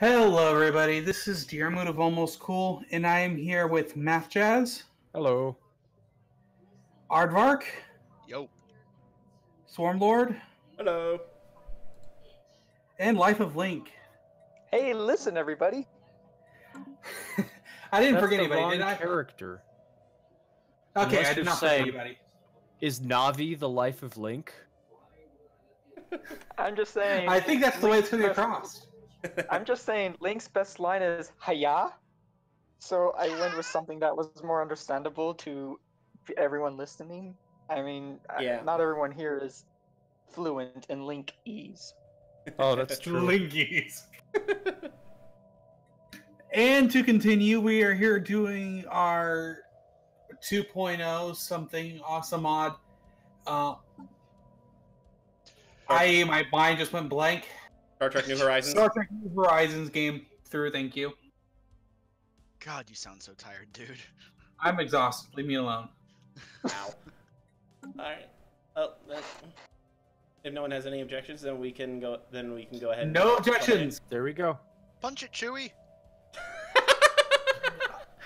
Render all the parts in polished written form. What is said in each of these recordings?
Hello, everybody. This is Diarmuid of Almost Cool, and I am here with Math Jazz, Hello. Aardvark, Yo. Swarmlord, Hello. and Life of Link. Hey, listen, everybody. I didn't That's forget the anybody, wrong did I? character. Okay, Unless I did you're not forget saying- anybody. Is Navi the life of Link? I'm just saying. I think that's the way it's Link's coming best- across. I'm just saying Link's best line is "Hiya," so I went with something that was more understandable to everyone listening. I mean, Yeah. not everyone here is fluent in Linkese. Oh, that's true. Linkies. And to continue, we are here doing our 2.0 something awesome mod. My mind just went blank. Star Trek New Horizons. Star Trek New Horizons game through, thank you. God, you sound so tired, dude. I'm exhausted. Leave me alone. Ow. Alright. Oh, if no one has any objections, then we can go. Ahead. And No objections. There we go. Punch it, Chewie.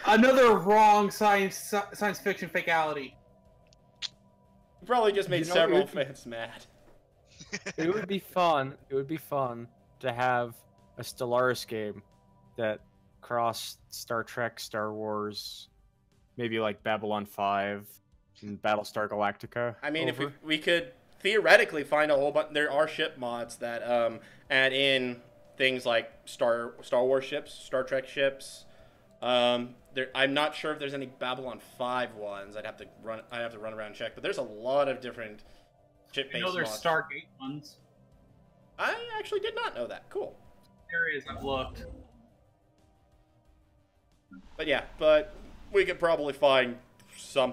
Another wrong science fiction fatality. You probably just made You know, several it would be- fans mad. It would be fun. It would be fun to have a Stellaris game that crossed Star Trek, Star Wars, maybe like Babylon 5 and Battlestar Galactica. I mean, over. if we could theoretically find a whole bunch. There are ship mods that add in things like Star Wars ships, Star Trek ships. I'm not sure if there's any Babylon 5 ones. I'd have to run around and check. But there's a lot of different I ship-based know there's mods. Stargate ones. I actually did not know that. Cool. There is. I've looked. But yeah, we could probably find a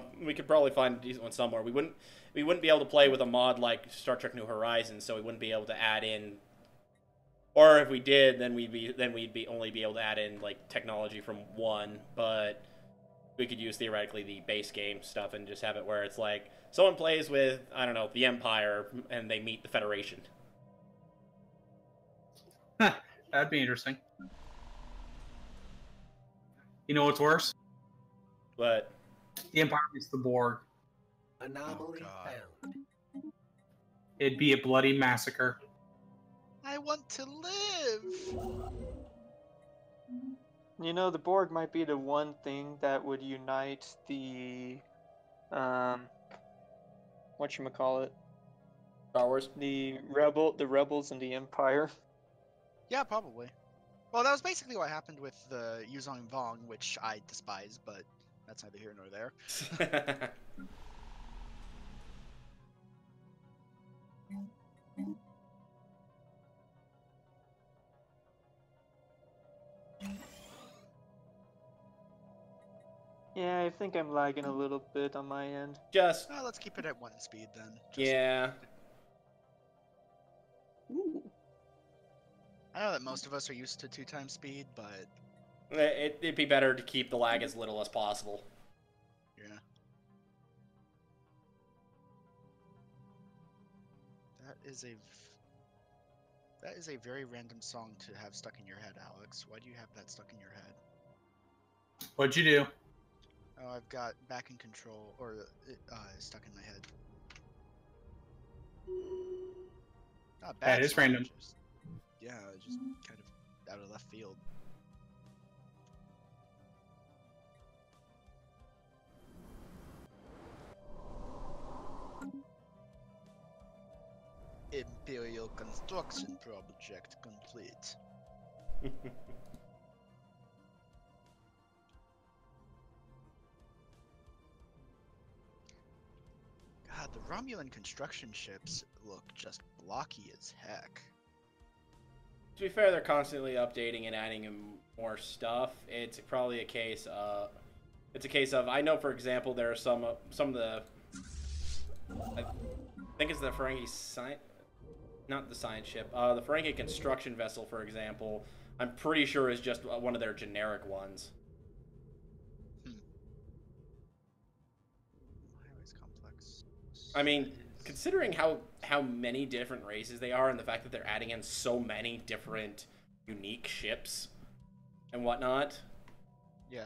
decent one somewhere. We wouldn't be able to play with a mod like Star Trek New Horizons, so we wouldn't be able to add in. Or if we did, then we'd only be able to add in like technology from one, but we could use theoretically the base game stuff and just have it where it's like someone plays with, I don't know, the Empire and they meet the Federation. Huh, that'd be interesting. You know what's worse? But The Empire meets the Borg. Anomaly God. found. It'd be a bloody massacre. I want to live. You know, the Borg might be the one thing that would unite the, whatchamacallit, Star Wars. the rebels and the Empire. Yeah, probably. Well, that was basically what happened with the Yuzong Vong, which I despise, but that's neither here nor there. Yeah, I think I'm lagging a little bit on my end. Just Let's keep it at 1 speed then. yeah. Ooh. I know that most of us are used to 2 times speed, but It'd be better to keep the lag as little as possible. yeah. That is a very random song to have stuck in your head, Alex. Why do you have that stuck in your head? What'd you do? Oh, I've got Back in Control, or stuck in my head. Not bad. That is song, random. Yeah, just kind of out of left field. Imperial construction project complete. God, the Romulan construction ships look just blocky as heck. To be fair, they're constantly updating and adding in more stuff. It's probably a case of. I know, for example, there are some of the. I think it's the Ferengi science, not the science ship. The Ferengi construction vessel, for example. I'm pretty sure is just one of their generic ones. Highways complex. I mean, considering how many different races they are, and the fact that they're adding in so many different unique ships and whatnot. Yeah.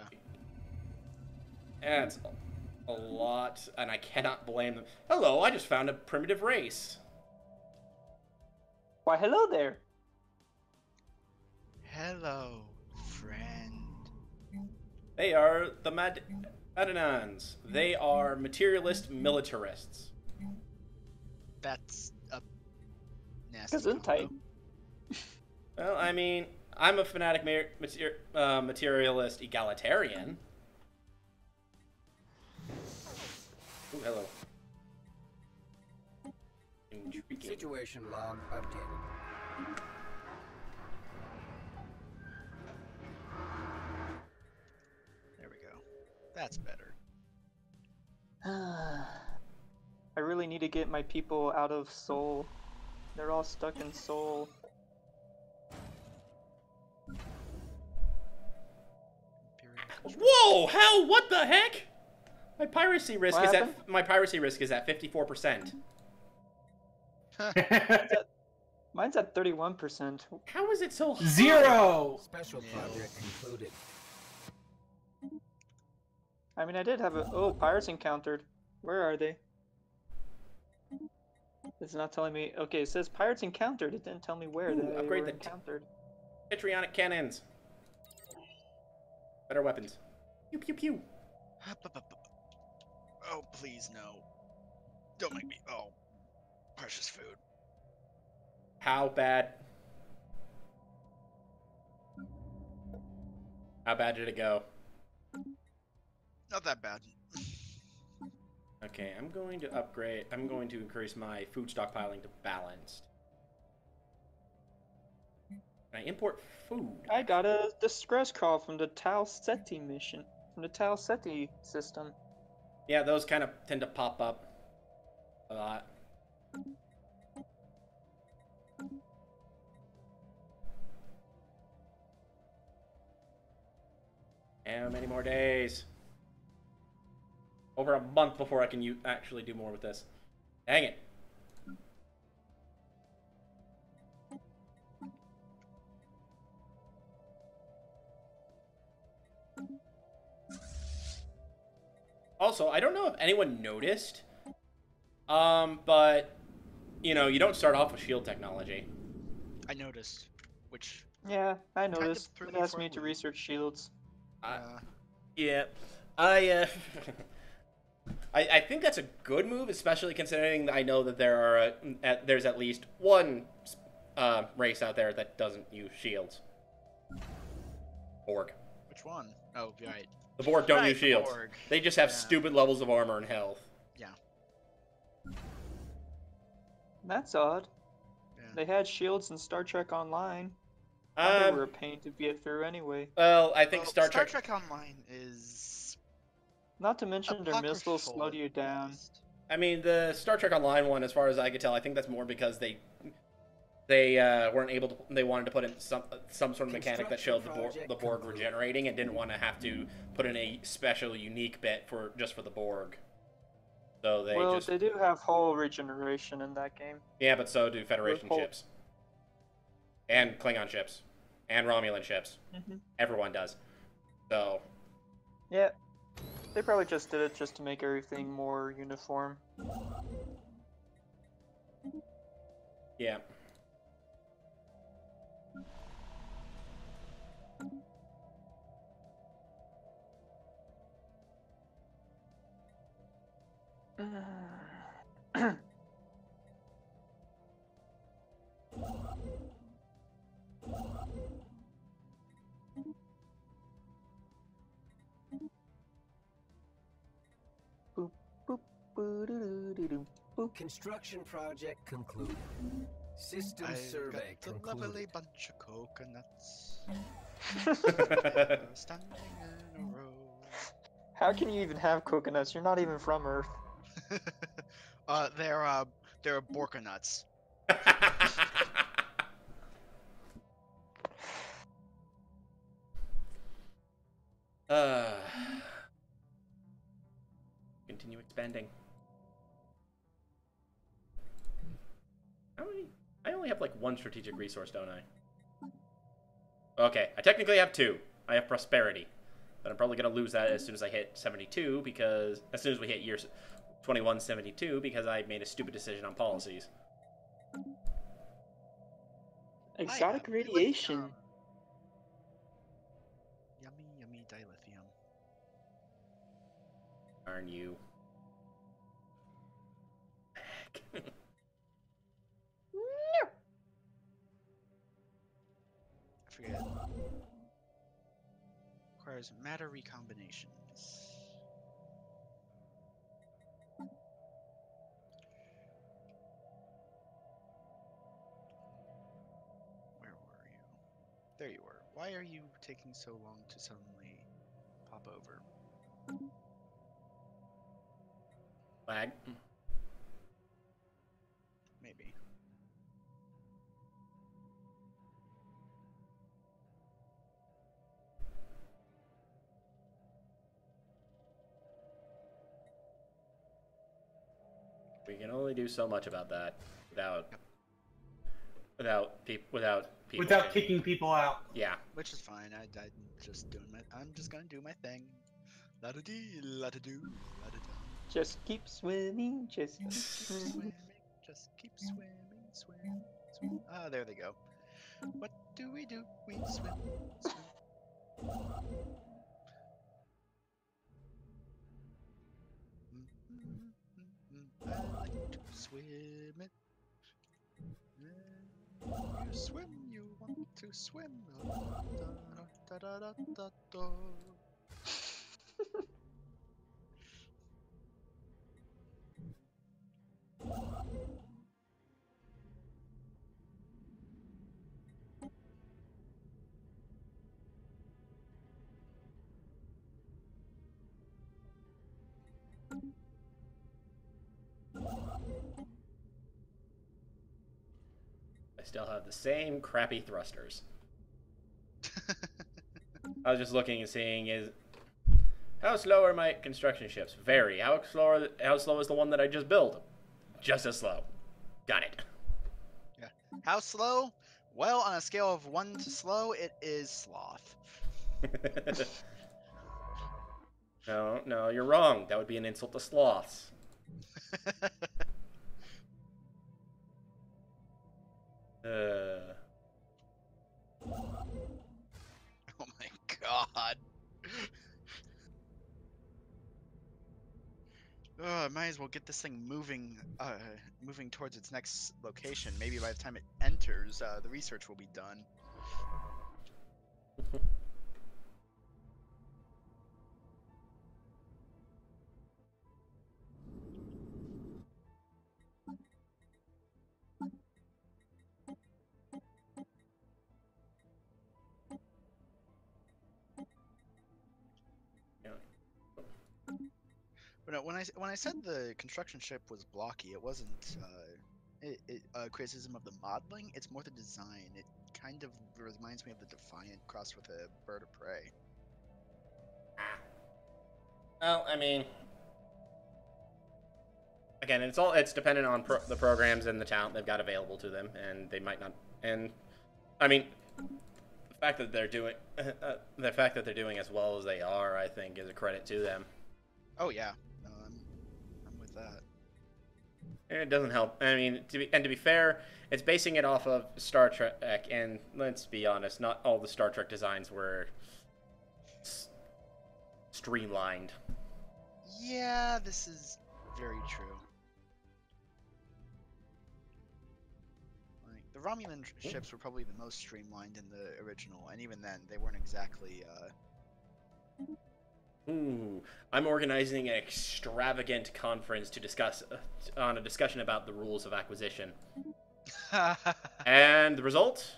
That's a lot, and I cannot blame them. Hello, I just found a primitive race. Why, hello there. Hello, friend. They are the Madanans. They are materialist militarists. That's a nasty Gesundheit. combo. Well, I mean, I'm a fanatic materialist egalitarian. Ooh, hello. Intriguing. Situation log updated. There we go. That's better. I really need to get my people out of Seoul. They're all stuck in Seoul. Whoa! Hell, what the heck? My piracy risk What is happened? at 54%. Mine's at 31%. How is it so high? 0. Special project concluded. I mean, I did have a... Oh, pirates encountered. Where are they? It's not telling me... Okay, it says pirates encountered. It didn't tell me where Ooh, they upgrade were the encountered. Histrionic cannons. Better weapons. Pew pew pew. Oh, please, no. Don't make me. Oh, precious food. How bad? How bad did it go? Not that bad. Okay, I'm going to upgrade. I'm going to increase my food stockpiling to balanced. Can I import food? I got a distress call from the Tau Ceti mission. From the Tau Ceti system. Yeah, those kind of tend to pop up a lot. How many more days? Over a month before I can actually do more with this. Dang it. Also, I don't know if anyone noticed, but, you know, you don't start off with shield technology. I noticed. Which. Yeah, I Kind of noticed. threw It me asked for a me to loop. research shields. Yeah, I think that's a good move, especially considering that I know that there are there's at least one race out there that doesn't use shields. Borg. Which one? Oh, right. The Borg don't Right, use the shields. Borg. They just have Yeah. stupid levels of armor and health. Yeah. That's odd. Yeah. They had shields in Star Trek Online. They were a Um, pain to get through anyway. well, I think Well, Star Trek. Online is. Not to mention their missiles slowed you down. I mean, the Star Trek Online one, as far as I could tell, I think that's more because they weren't able to. They wanted to put in some sort of mechanic that showed the Borg regenerating, and didn't want to have to put in a special, unique bit for the Borg. So they Well, just they do have hull regeneration in that game. yeah, but so do Federation Whole- ships, and Klingon ships, and Romulan ships. Mhm. Everyone does. So Yeah, they probably just did it just to make everything more uniform. yeah. Boop, boop, boo-doo-doo-doo-doo, boop. Construction project concluded. System survey got a lovely concluded. bunch of coconuts standing in a row. How can you even have coconuts? You're not even from Earth. They're borconuts. Continue expanding. How many? I only have like one strategic resource, don't I? Okay, I technically have 2. I have prosperity, but I'm probably gonna lose that as soon as I hit 72 because as soon as we hit year 2172 because I made a stupid decision on policies. Exotic I have radiation. lithium. Yummy, yummy dilithium. Darn you. I forget. Requires matter recombinations. Where were you? There you were. Why are you taking so long to suddenly pop over? Lag. Maybe. We can only do so much about that without people Without kicking people out. Yeah. Which is fine. I'm just doing my. I'm just gonna do my thing. La da dee, la da do, la da da. Just keep swimming, just keep Keep swimming. swimming, just keep swimming, swim, swim. Ah, there they go. What do? We swim, swim. I like to swim it. You swim, you want to swim. Da, da, da, da, da. I still have the same crappy thrusters. I was just looking and seeing is how slow are my construction ships? Very. How slow is the one that I just built? Just as slow. Got it. Yeah. How slow? Well, on a scale of 1 to slow, it is sloth. No, you're wrong. That would be an insult to sloths. Oh my god. Might as well get this thing moving towards its next location. Maybe by the time it enters, the research will be done. But no, when I said the construction ship was blocky, it wasn't a criticism of the modeling. It's more the design. It kind of reminds me of the Defiant crossed with a bird of prey. Well, I mean, again, it's dependent on the programs and the talent they've got available to them, and they might not. And I mean, the fact that they're doing as well as they are, I think, is a credit to them. Oh yeah, no, I'm with that. And it doesn't help. I mean, to be fair, it's basing it off of Star Trek, and let's be honest, not all the Star Trek designs were streamlined. Yeah, this is very true. Like, the Romulan ships were probably the most streamlined in the original, and even then, they weren't exactly. Ooh, I'm organizing an extravagant conference to discuss on a discussion about the rules of acquisition. And the result?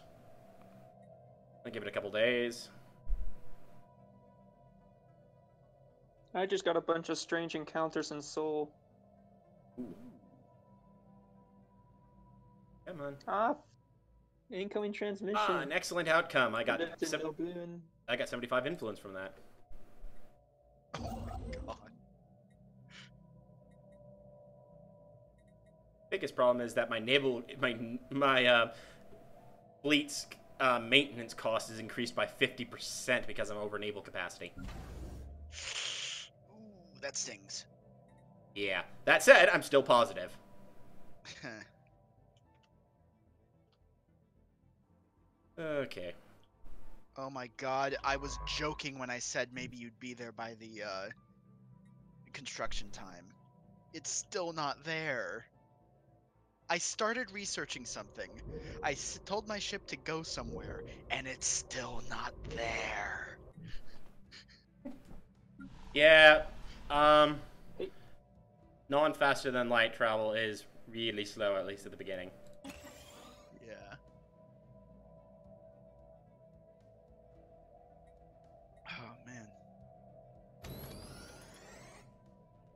I'll give it a couple days. I just got a bunch of strange encounters in Seoul. Ooh. Come on. Ah, incoming transmission. Ah, an excellent outcome. I got Lifted Noboon. 75 influence from that. Oh my god. Biggest problem is that my fleets maintenance cost is increased by 50% because I'm over naval capacity. Ooh, that stings. Yeah. That said, I'm still positive. Okay. Oh my god, I was joking when I said maybe you'd be there by the construction time. It's still not there. I started researching something. I told my ship to go somewhere, and it's still not there. Yeah. Hey. Non-faster than light travel is really slow, at least at the beginning. Yeah. Oh man.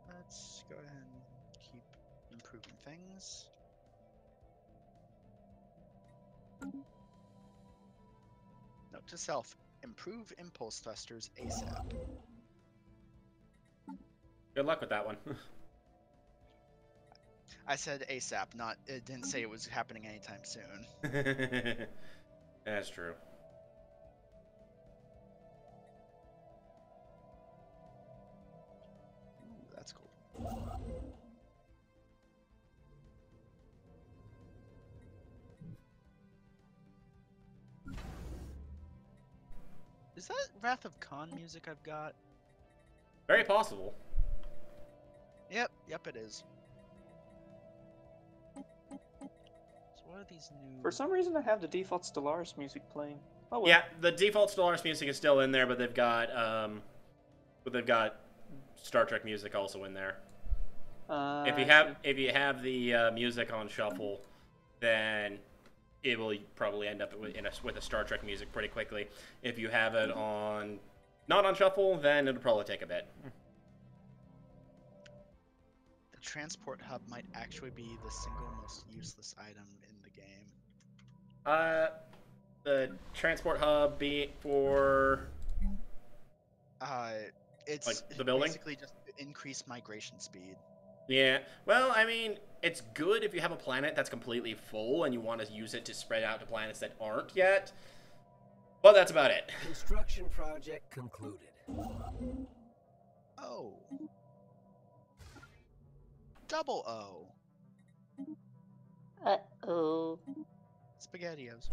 Let's go ahead and keep improving things. Note to self: improve impulse thrusters ASAP. Good luck with that one. I said ASAP, not. It didn't say it was happening anytime soon. That's true. Ooh, that's cool. Is that Wrath of Khan music I've got? Very possible. Yep, it is. So what are these new... For some reason, I have the default Stellaris music playing. Oh well. Yeah, the default Stellaris music is still in there, but they've got Star Trek music also in there. If you have the music on shuffle, then it will probably end up with a Star Trek music pretty quickly. If you have it on not on shuffle, then it'll probably take a bit. The transport hub might actually be the single most useless item in the game. The transport hub be for It's like the building? basically just increase migration speed. Yeah, well, I mean, it's good if you have a planet that's completely full and you want to use it to spread out to planets that aren't yet. But that's about it. Construction project concluded. Oh. Double O. Uh-oh. SpaghettiOs.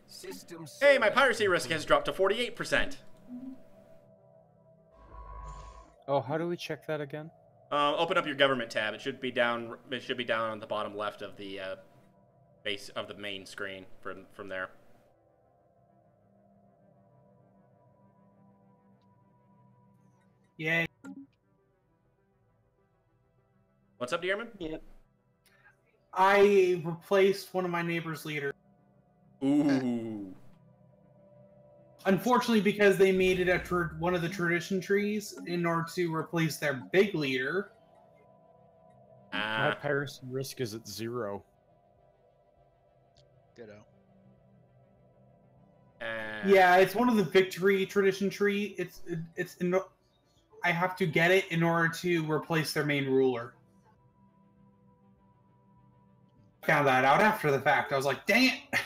System Hey, my survey piracy risk has complete. dropped to 48%. Oh, how do we check that again? Open up your government tab. It should be down. It should be down on the bottom left of the base of the main screen from there. Yay. What's up, Dearman? Yep. I replaced one of my neighbor's leaders. Ooh. Unfortunately, because they made it one of the tradition trees in order to replace their big leader. My piracy risk is at 0. Ditto. Yeah, it's one of the victory tradition tree. I have to get it in order to replace their main ruler. Found that out after the fact. I was like, dang it!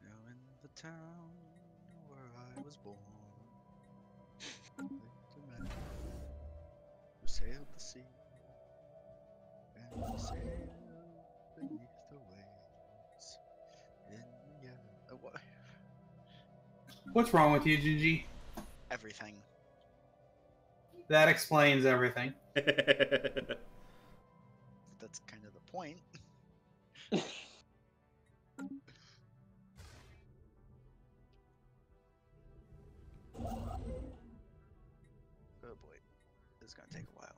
Now in the town where I was born, lived a man who sailed the sea, and he sailed beneath the waves. In what? What's wrong with you, Gingy? Everything. That explains everything. That's kind of the point. Oh boy, this is gonna take a while.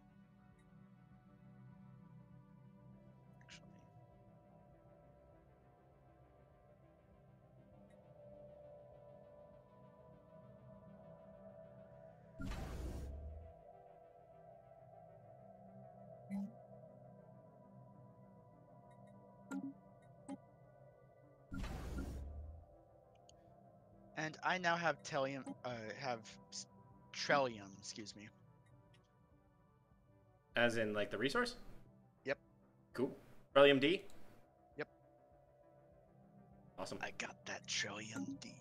Actually, And I now have Trellium, excuse me. As in, like, the resource? Yep. Cool. Beryllium D? Yep. Awesome. I got that Trillium D.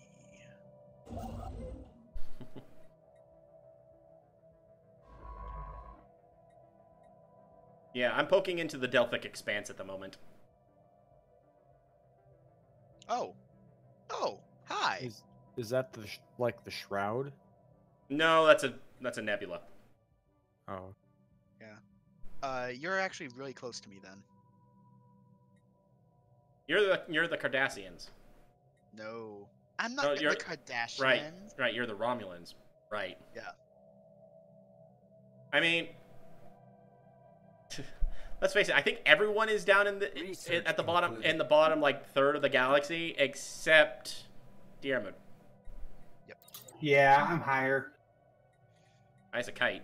Yeah, I'm poking into the Delphic Expanse at the moment. Oh. Oh, hi. Is that the like the shroud? No, that's a nebula. Oh. You're actually really close to me then. You're the Cardassians. No. I'm not No, the you're- Kardashians. Right, you're the Romulans. Right. Yeah. I mean, let's face it. I think everyone is down in the Research at the bottom concluded. in the bottom like third of the galaxy, except Diarmid. Yeah, I'm higher. I's a kite.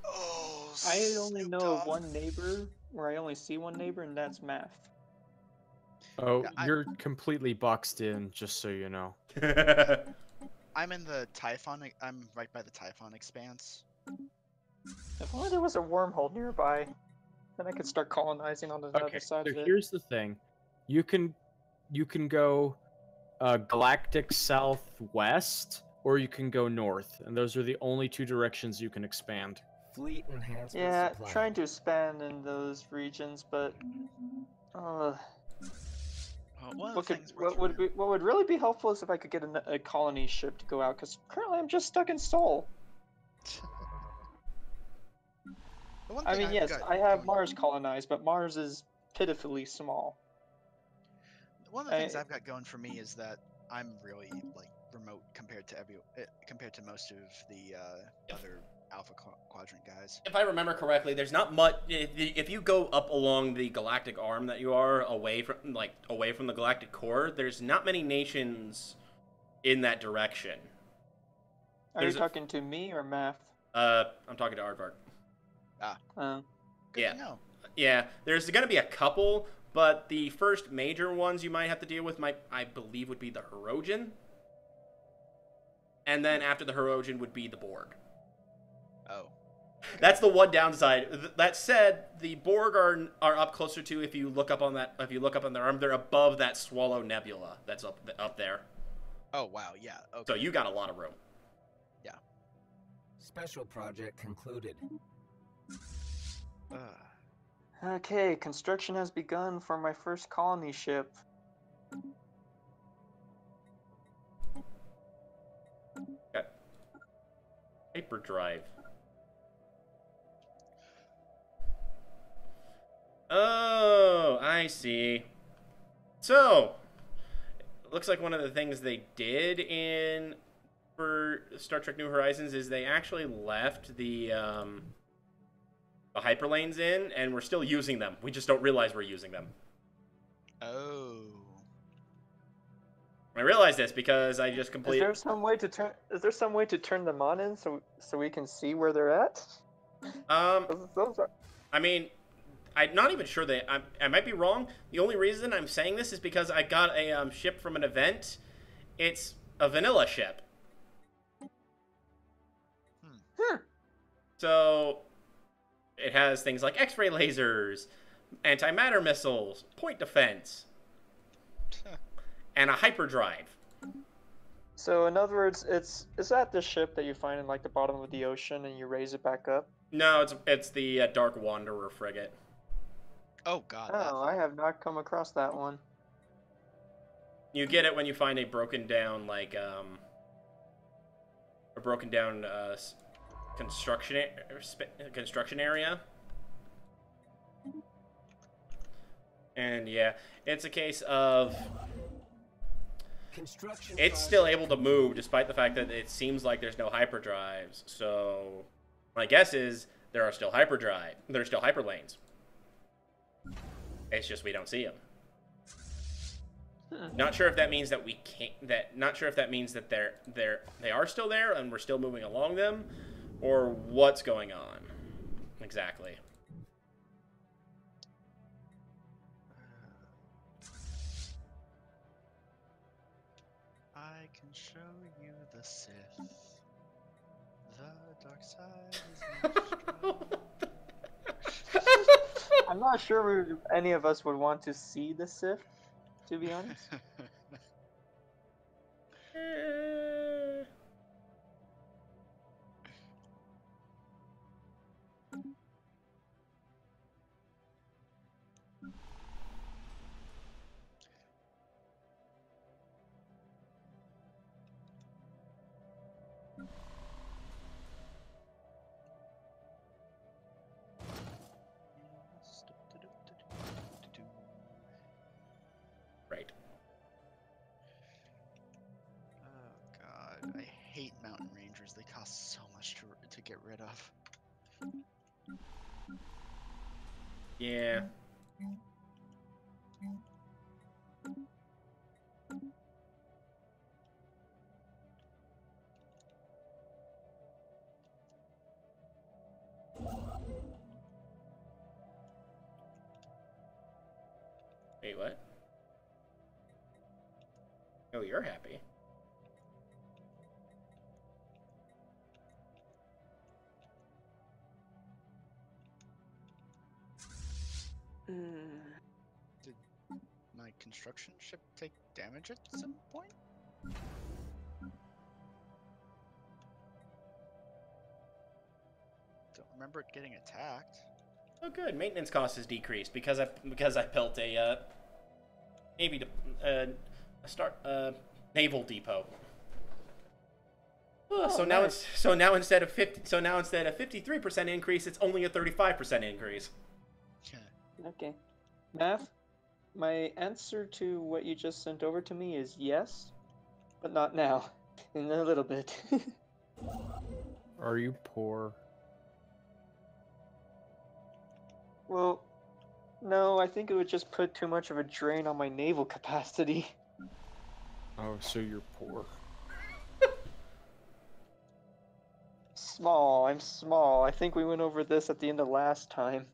Oh, I only know Snoop of Dogg. one neighbor where I only see one neighbor, and that's Math. Oh, Yeah, you're completely boxed in, just so you know. I'm in the Typhon. I'm right by the Typhon Expanse. If only there was a wormhole nearby, then I could start colonizing on the Okay, other side so of it. here's the thing. You can go galactic southwest, or you can go north, and those are the only two directions you can expand. Fleet enhancement Yeah, supplied. trying to expand in those regions, but Well, one of the things we're what would really be helpful is if I could get a colony ship to go out, because currently I'm just stuck in Sol. The one I thing mean, I've yes, got I have going- Mars colonized, but Mars is pitifully small. One of the things I- I've got going for me is that I'm really like remote compared to most of the other Alpha Quadrant guys. If I remember correctly, there's not much. If you go up along the galactic arm that you are away from the galactic core, there's not many nations in that direction. Are There's you a- talking to me or Math? I'm talking to Aardvark. Good Yeah. to know. Yeah, there's going to be a couple, but the first major ones you might have to deal with I believe would be the Hirogen. And then after the Hirogen would be the Borg. Oh. That's the one downside. That said, the Borg are up closer to if you look up on their arm, they're above that Swallow Nebula that's up there. Oh wow. Yeah. Okay. So you got a lot of room. Special project concluded. Okay, construction has begun for my first colony ship. Hyperdrive. Oh, I see. So, looks like one of the things they did for Star Trek New Horizons is they actually left the hyperlanes in, and we're still using them. We just don't realize we're using them. Oh. I realize this because I just Is completed. there some way to turn them on in so we can see where they're at? Those are... I mean, I'm not even sure that I might be wrong. The only reason I'm saying this is because I got a ship from an event. It's a vanilla ship. So it has things like X-ray lasers, antimatter missiles, point defense, and a hyperdrive. So in other words, is that the ship that you find in like the bottom of the ocean and you raise it back up? No, it's the Dark Wanderer frigate. Oh God. Oh, I have not come across that one. You get it when you find a broken down construction area. And yeah, it's a case of Construction it's still able to move despite the fact that it seems like there's no hyperdrives. So my guess is there are still there's still hyperlanes. It's just we don't see them. Not sure if that means that we can't. Not sure if that means that they are still there and we're still moving along them, or what's going on exactly. I can show you the Sith. The dark side is not strong. I'm not sure any of us would want to see the Sith, to be honest. Right. Oh god, I hate mountain rangers. They cost so much to get rid of. Yeah. Wait, what? Oh, you're happy. Did my construction ship take damage at some point? Don't remember it getting attacked. Oh, good. Maintenance cost has decreased because I built a navy naval depot. Oh, so now nice. now instead of 53% increase, it's only a 35% increase. Okay. Math, my answer to what you just sent over to me is yes, but not now. In a little bit. Are you poor? Well, no, I think it would just put too much of a drain on my naval capacity. Oh, so you're poor. Small, I'm small. I think we went over this at the end of last time.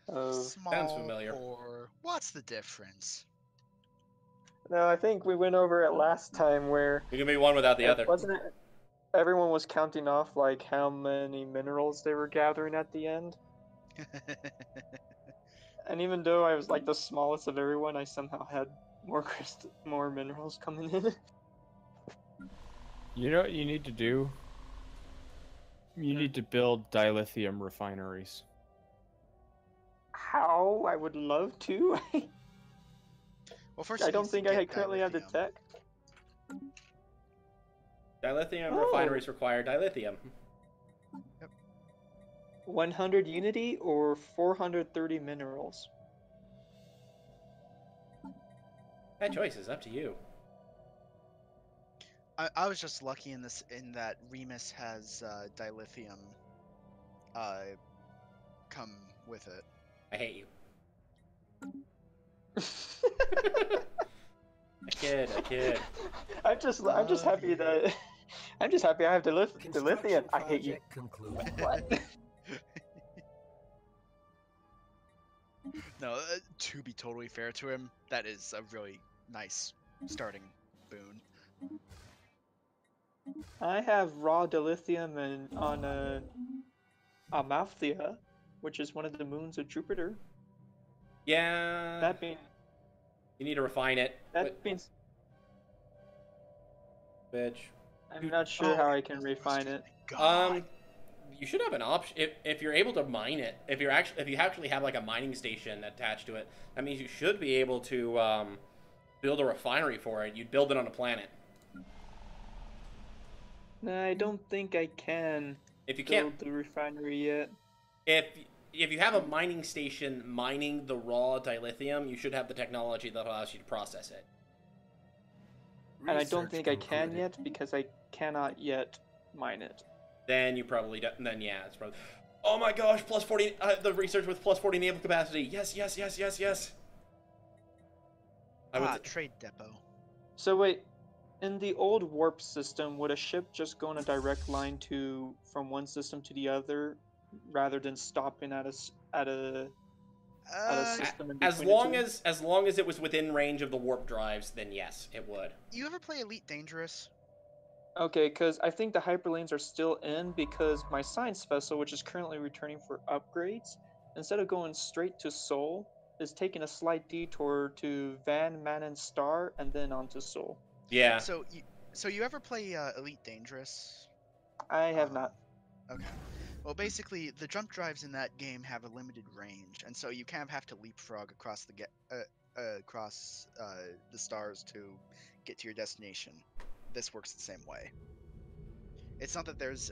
Small Sounds familiar. or what's the difference? No, I think we went over it last time where You can be one without the other. wasn't it everyone was counting off like how many minerals they were gathering at the end? And even though I was like the smallest of everyone, I somehow had more minerals coming in. You know what you need to do? You need to build dilithium refineries. How? I would love to. Well, first I it don't needs to think I get currently have the dilithium. tech. Dilithium Oh. refineries require dilithium. 100 unity or 430 minerals? That choice is up to you. I was just lucky in that Remus has dilithium come with it. I hate you. I kid. I'm just happy that I'm just happy I have dilithium. Construction I hate you. project concluded. What? No, to be totally fair to him, that is a really nice starting boon. I have raw dilithium on Amalthea, which is one of the moons of Jupiter. Yeah. That being You need to refine it. that means Bitch. I'm not sure how I can refine excuse it. me, God. You should have an option if you're able to mine it. If you actually have like a mining station attached to it, that means you should be able to build a refinery for it. You'd build it on a planet. No, I don't think I can If you build can't, the refinery yet. if you have a mining station mining the raw dilithium, you should have the technology that allows you to process it. And I don't Research think I can concluded. yet because I cannot yet mine it. Then you probably don't. Then yeah, it's probably. Oh my gosh! Plus 40. The research with plus 40 naval capacity. Yes. Trade depot. So wait, in the old warp system, would a ship just go in a direct line from one system to the other, rather than stopping at a at a system in As between long the two? as long as it was within range of the warp drives, then yes, it would. You ever play Elite Dangerous? Okay, because I think the hyperlanes are still in because my science vessel, which is currently returning for upgrades, instead of going straight to Sol, is taking a slight detour to Van Manen Star and then on to Sol. Yeah. So you ever play Elite Dangerous? I have not. Okay. Well, basically, the jump drives in that game have a limited range, and so you kind of have to leapfrog across the stars to get to your destination. This works the same way. It's not that there's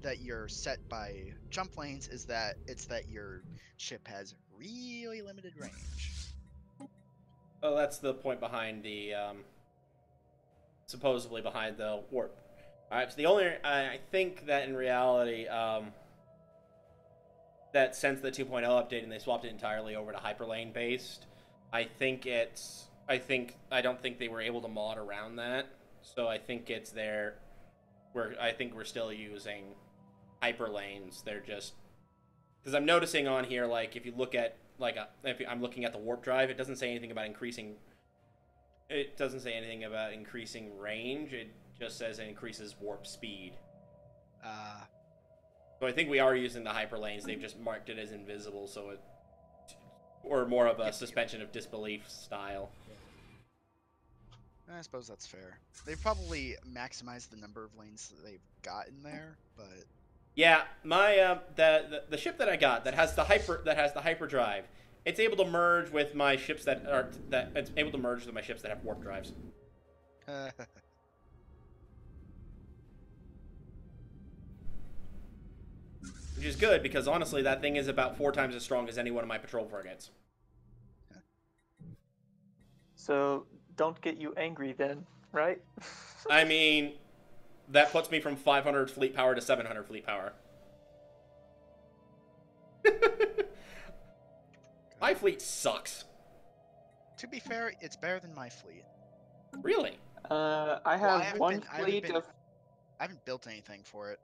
that you're set by jump lanes, it's that your ship has really limited range. Oh, that's the point behind the supposedly behind the warp. So the only I think that in reality, that since the 2.0 update and they swapped it entirely over to hyperlane based, I don't think they were able to mod around that. So I think it's there. I think we're still using hyperlanes. They're just because I'm noticing on here, like if you look at if I'm looking at the warp drive, it doesn't say anything about increasing. It doesn't say anything about increasing range. It just says it increases warp speed. So I think we are using the hyperlanes. They've just marked it as invisible, so it, or more of a suspension of disbelief style. I suppose that's fair. They've probably maximized the number of lanes that they've got in there, but yeah, my the ship that I got that has the hyperdrive, it's able to merge with my ships that have warp drives. Which is good because honestly, that thing is about 4 times as strong as any one of my patrol frigates. So don't get you angry then, right? I mean, that puts me from 500 fleet power to 700 fleet power. My fleet sucks. to be fair, it's better than my fleet. Really? I have I haven't built anything for it.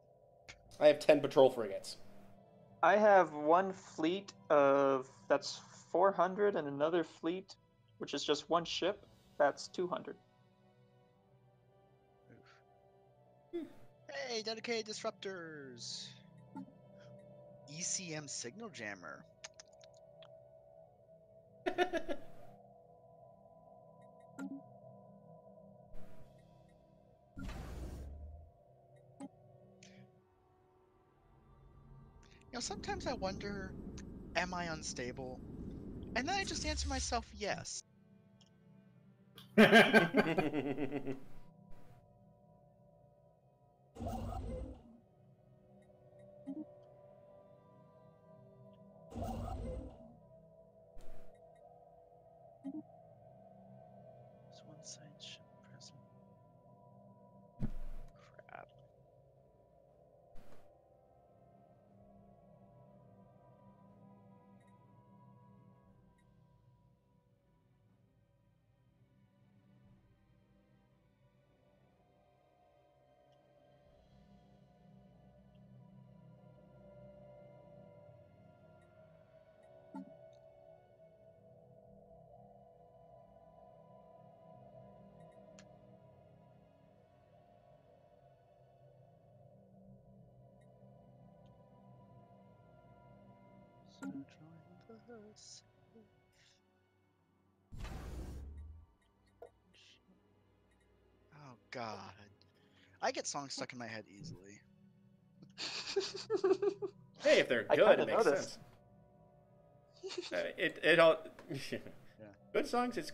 I have 10 patrol frigates. I have one fleet of that's 400 and another fleet, which is just one ship, that's 200. Hey, dedicated disruptors. ECM signal jammer. Sometimes I wonder, am I unstable? And then I just answer myself, yes. There's one side ship present. Crap. So join the safe. Oh God, I get songs stuck in my head easily. Hey, if they're I good, kinda it makes noticed. sense. It all. Yeah. Good songs. It's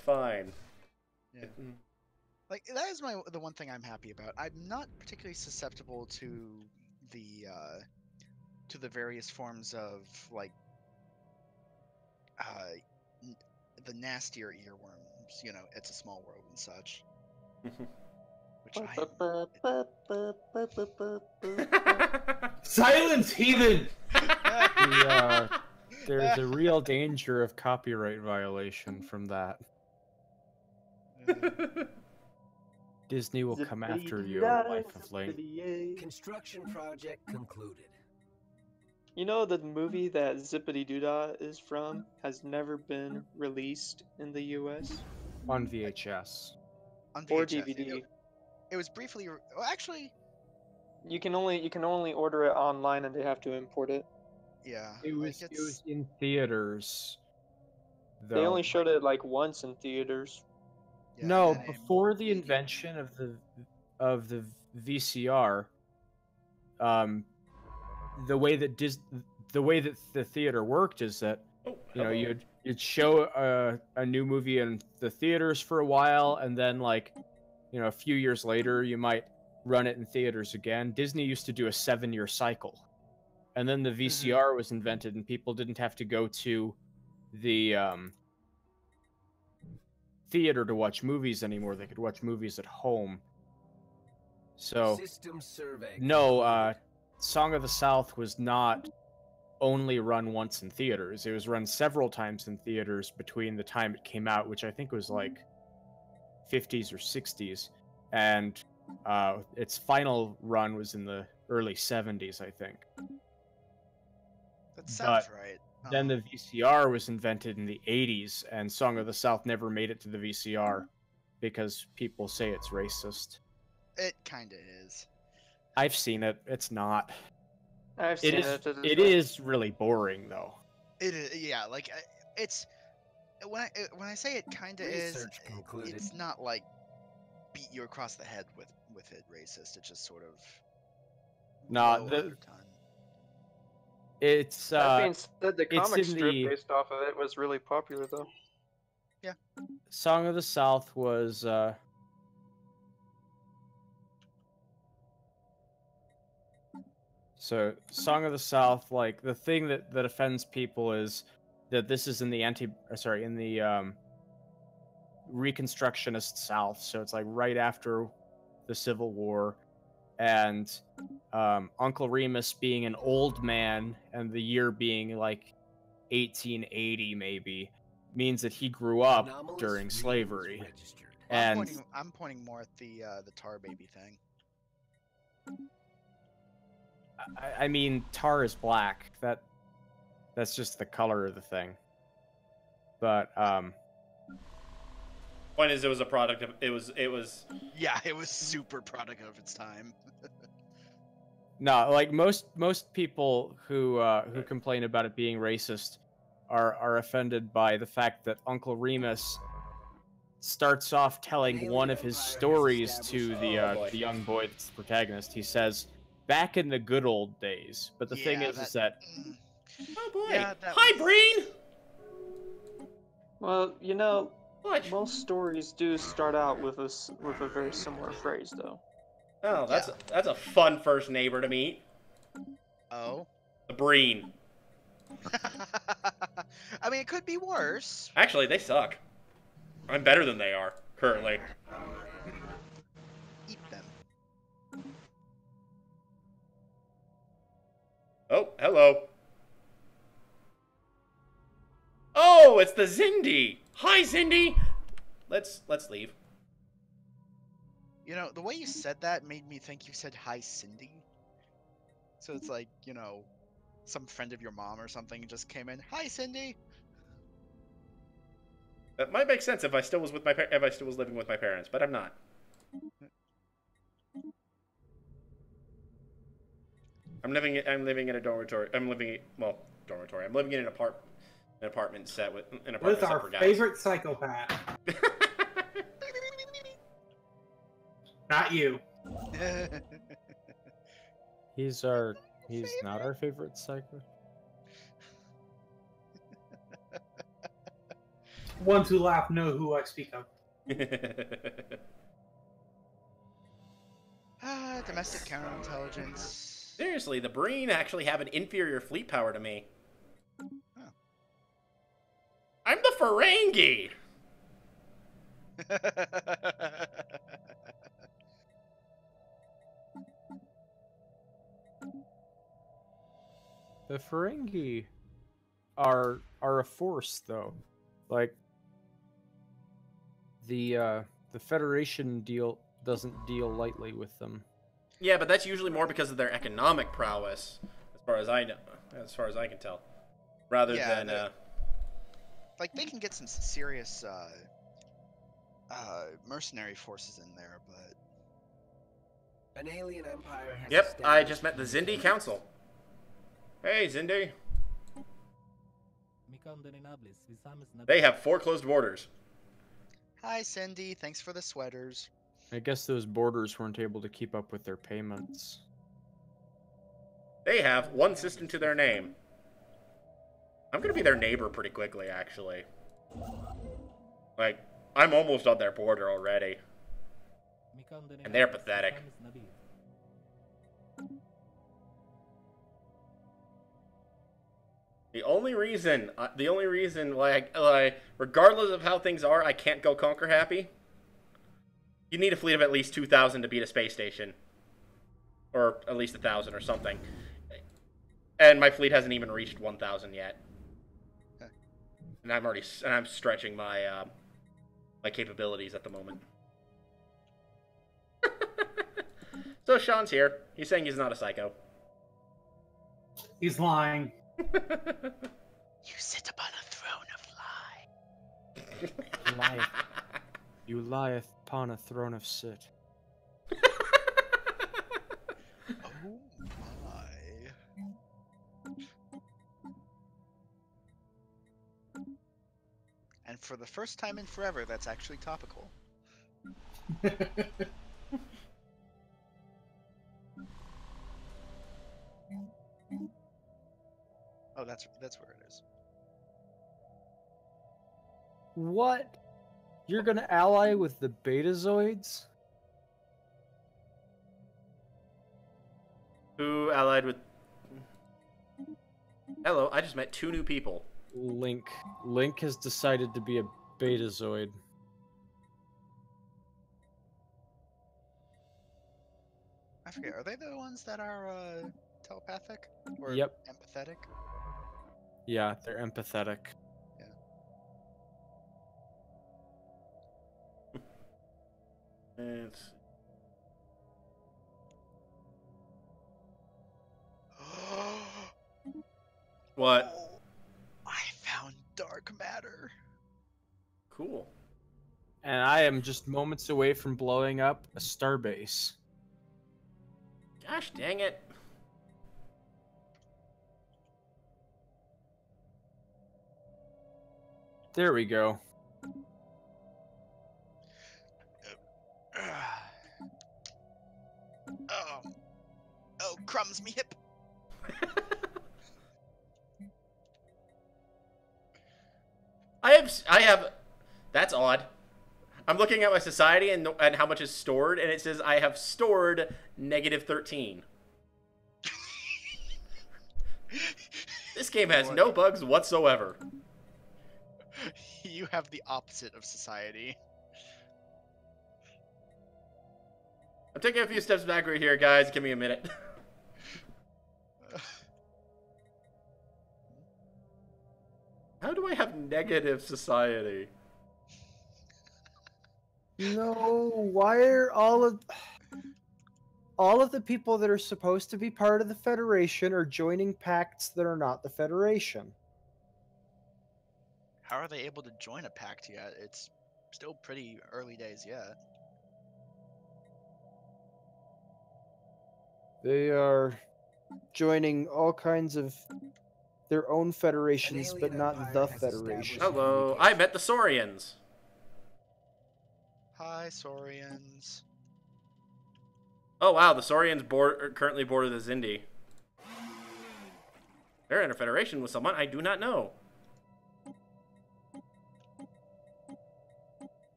fine. Yeah. Like that is the one thing I'm happy about. I'm not particularly susceptible to the various forms of like the nastier earworms. You know, It's a Small World and such. Which Silence, heathen! There's a real danger of copyright violation from that. Disney will come after you, Life of Lane. Construction project concluded. You know the movie that Zippity Doodah is from has never been released in the U.S. On VHS. On or VHS. DVD. It was briefly. Well, actually, You can only order it online, and they have to import it. yeah. It like was in theaters. Though. They only showed it like once in theaters. yeah, No, and then before the invention of the VCR, the way that the theater worked is that you'd show a new movie in the theaters for a while, and then like a few years later you might run it in theaters again. Disney used to do a 7-year cycle, and then the VCR was invented, and people didn't have to go to the theater to watch movies anymore. They could watch movies at home. So System survey. no, Song of the South was not only run once in theaters. It was run several times in theaters between the time it came out, which I think was like 50s or 60s, and its final run was in the early 70s, I think. that sounds but right. Then the VCR was invented in the 80s, and Song of the South never made it to the VCR because people say it's racist. It kind of is. I've seen it. It's not. I've seen it. It is really boring, though. It is. Yeah, like it's when I say it kind of is. Research concluded. It's not like beat you across the head with it racist. It's just sort of. Nah, low the- undertone. It's That being said, the it's comic in strip the- based off of it was really popular, though. Song of the South was so Song of the South, like the thing that offends people is that this is in the Reconstructionist South, so it's like right after the Civil War, and Uncle Remus being an old man and the year being like 1880 maybe means that he grew up Anomalous during readings slavery. registered. And I'm pointing more at the tar baby thing. I mean, tar is black. That's just the color of the thing. But Point is, it was a product of it was Yeah, it was super product of its time. no, like most people who complain about it being racist are offended by the fact that Uncle Remus starts off telling one of his stories to the young boy that's the protagonist. He says, "Back in the good old days." But the thing is that mm, oh boy. Yeah, that Hi, was- Breen. Well, you know, What? most stories do start out with a very similar phrase, though. Oh, that's a fun first neighbor to meet. Oh. The Breen. I mean, it could be worse. Actually, they suck. I'm better than they are currently. Eat them. Oh, hello. Oh, it's the Zindi. Hi, Zindi. Let's leave. You know, the way you said that made me think you said hi, Cindy. So it's like, you know, some friend of your mom or something just came in. Hi, Cindy. That might make sense if I still was living with my parents, but I'm not. I'm living in a dormitory. Dormitory. I'm living in an apartment set with an apartment With set our for guys. favorite psychopath. Not you. he's not our favorite psycho. Ones who laugh know who I speak of. Domestic counterintelligence. Seriously, the Breen actually have an inferior fleet power to me. Oh. I'm the Ferengi! The Ferengi are a force, though. Like the Federation doesn't deal lightly with them. Yeah, but that's usually more because of their economic prowess, as far as I know. as far as I can tell. Rather Yeah, than like they can get some serious mercenary forces in there, but An alien empire has Yep, I established just met the Zindi communications. Council. Hey, Zindi. They have foreclosed borders. hi Cindy, thanks for the sweaters. I guess those borders weren't able to keep up with their payments. They have one system to their name. I'm gonna be their neighbor pretty quickly, actually. Like, I'm almost on their border already. And they're pathetic. The only reason why, regardless of how things are, I can't go conquer happy. You need a fleet of at least 2,000 to beat a space station, or at least 1,000 or something. And my fleet hasn't even reached 1,000 yet. And I'm stretching my my capabilities at the moment. So Sean's here. He's saying he's not a psycho. He's lying. You sit upon a throne of lie. Lieth. You lieth upon a throne of soot. Oh my. And for the first time in forever, that's actually topical. Oh, that's where it is. What? You're gonna ally with the Betazoids? Who allied with... Hello, I just met 2 new people. Link. Link has decided to be a Betazoid. I forget. Are they the ones that are telepathic or Yep. empathetic? Yeah, they're empathetic. It's... What? Oh, I found dark matter. Cool. And I am just moments away from blowing up a starbase. Gosh dang it. There we go. Oh, crumbs me hip. I have, that's odd. I'm looking at my society and how much is stored, and it says I have stored -13. This game has no bugs whatsoever. You have the opposite of society. I'm taking a few steps back right here, guys. Give me a minute. How do I have negative society? No, why are all of the people that are supposed to be part of the Federation are joining pacts that are not the Federation? How are they able to join a pact yet? It's still pretty early days yet. They are joining all kinds of their own federations, but alien not empire the has Federation. established- Hello, I met the Saurians. Hi, Saurians. Oh wow, the Saurians are currently border the Zindi. They're in a federation with someone I do not know.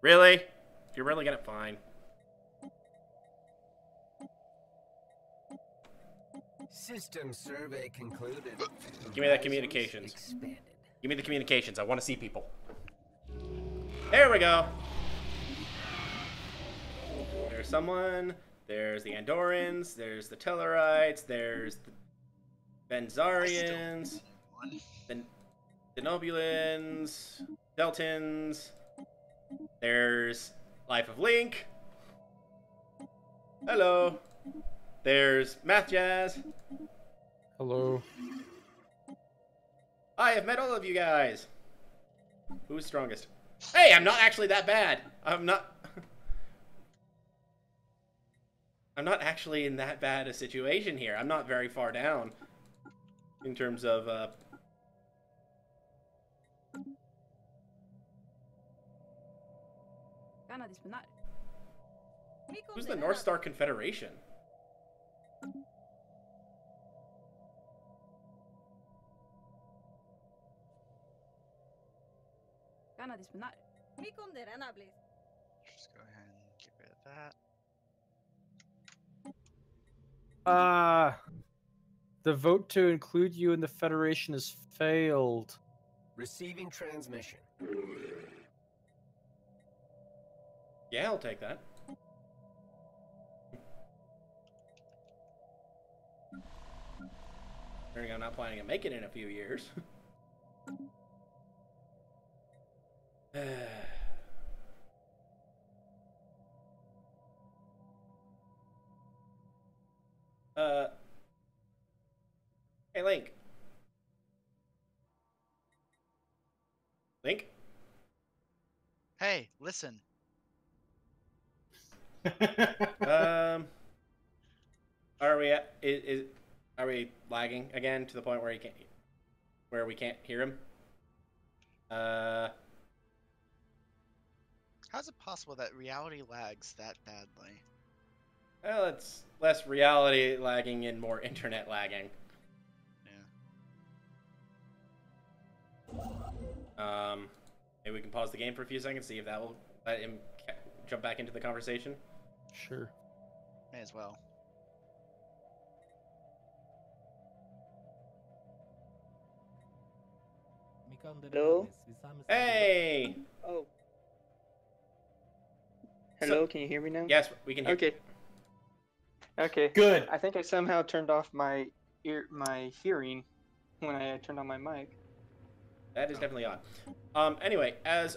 Really? You're really gonna fine. System survey concluded. Give me that Horizons communications. expanded. Give me the communications. I want to see people. There we go. There's someone. There's the Andorans. There's the Tellarites. There's the Benzarians. The Denobulans. Deltans. There's Life of Link. Hello. There's Math Jazz. Hello. I have met all of you guys. Who's strongest? Hey, I'm not actually that bad. I'm not actually in that bad a situation here. I'm not very far down in terms of who's the North Star Confederation? Just go ahead and get rid of that. The vote to include you in the Federation has failed. Receiving transmission. Yeah, I'll take that. I'm not planning on making it in a few years. Hey, Link. Link? Hey, listen. Are we at, are we lagging again to the point where we can't hear him? How's it possible that reality lags that badly? Well, it's less reality lagging and more internet lagging. Yeah. Maybe we can pause the game for a few seconds, see if that will let him jump back into the conversation. Sure. May as well. Hello? Hey! Oh. Hello, can you hear me now? Yes, we can hear. Okay. Okay. Good. I think I somehow turned off my hearing when I turned on my mic. That is definitely odd. Anyway, I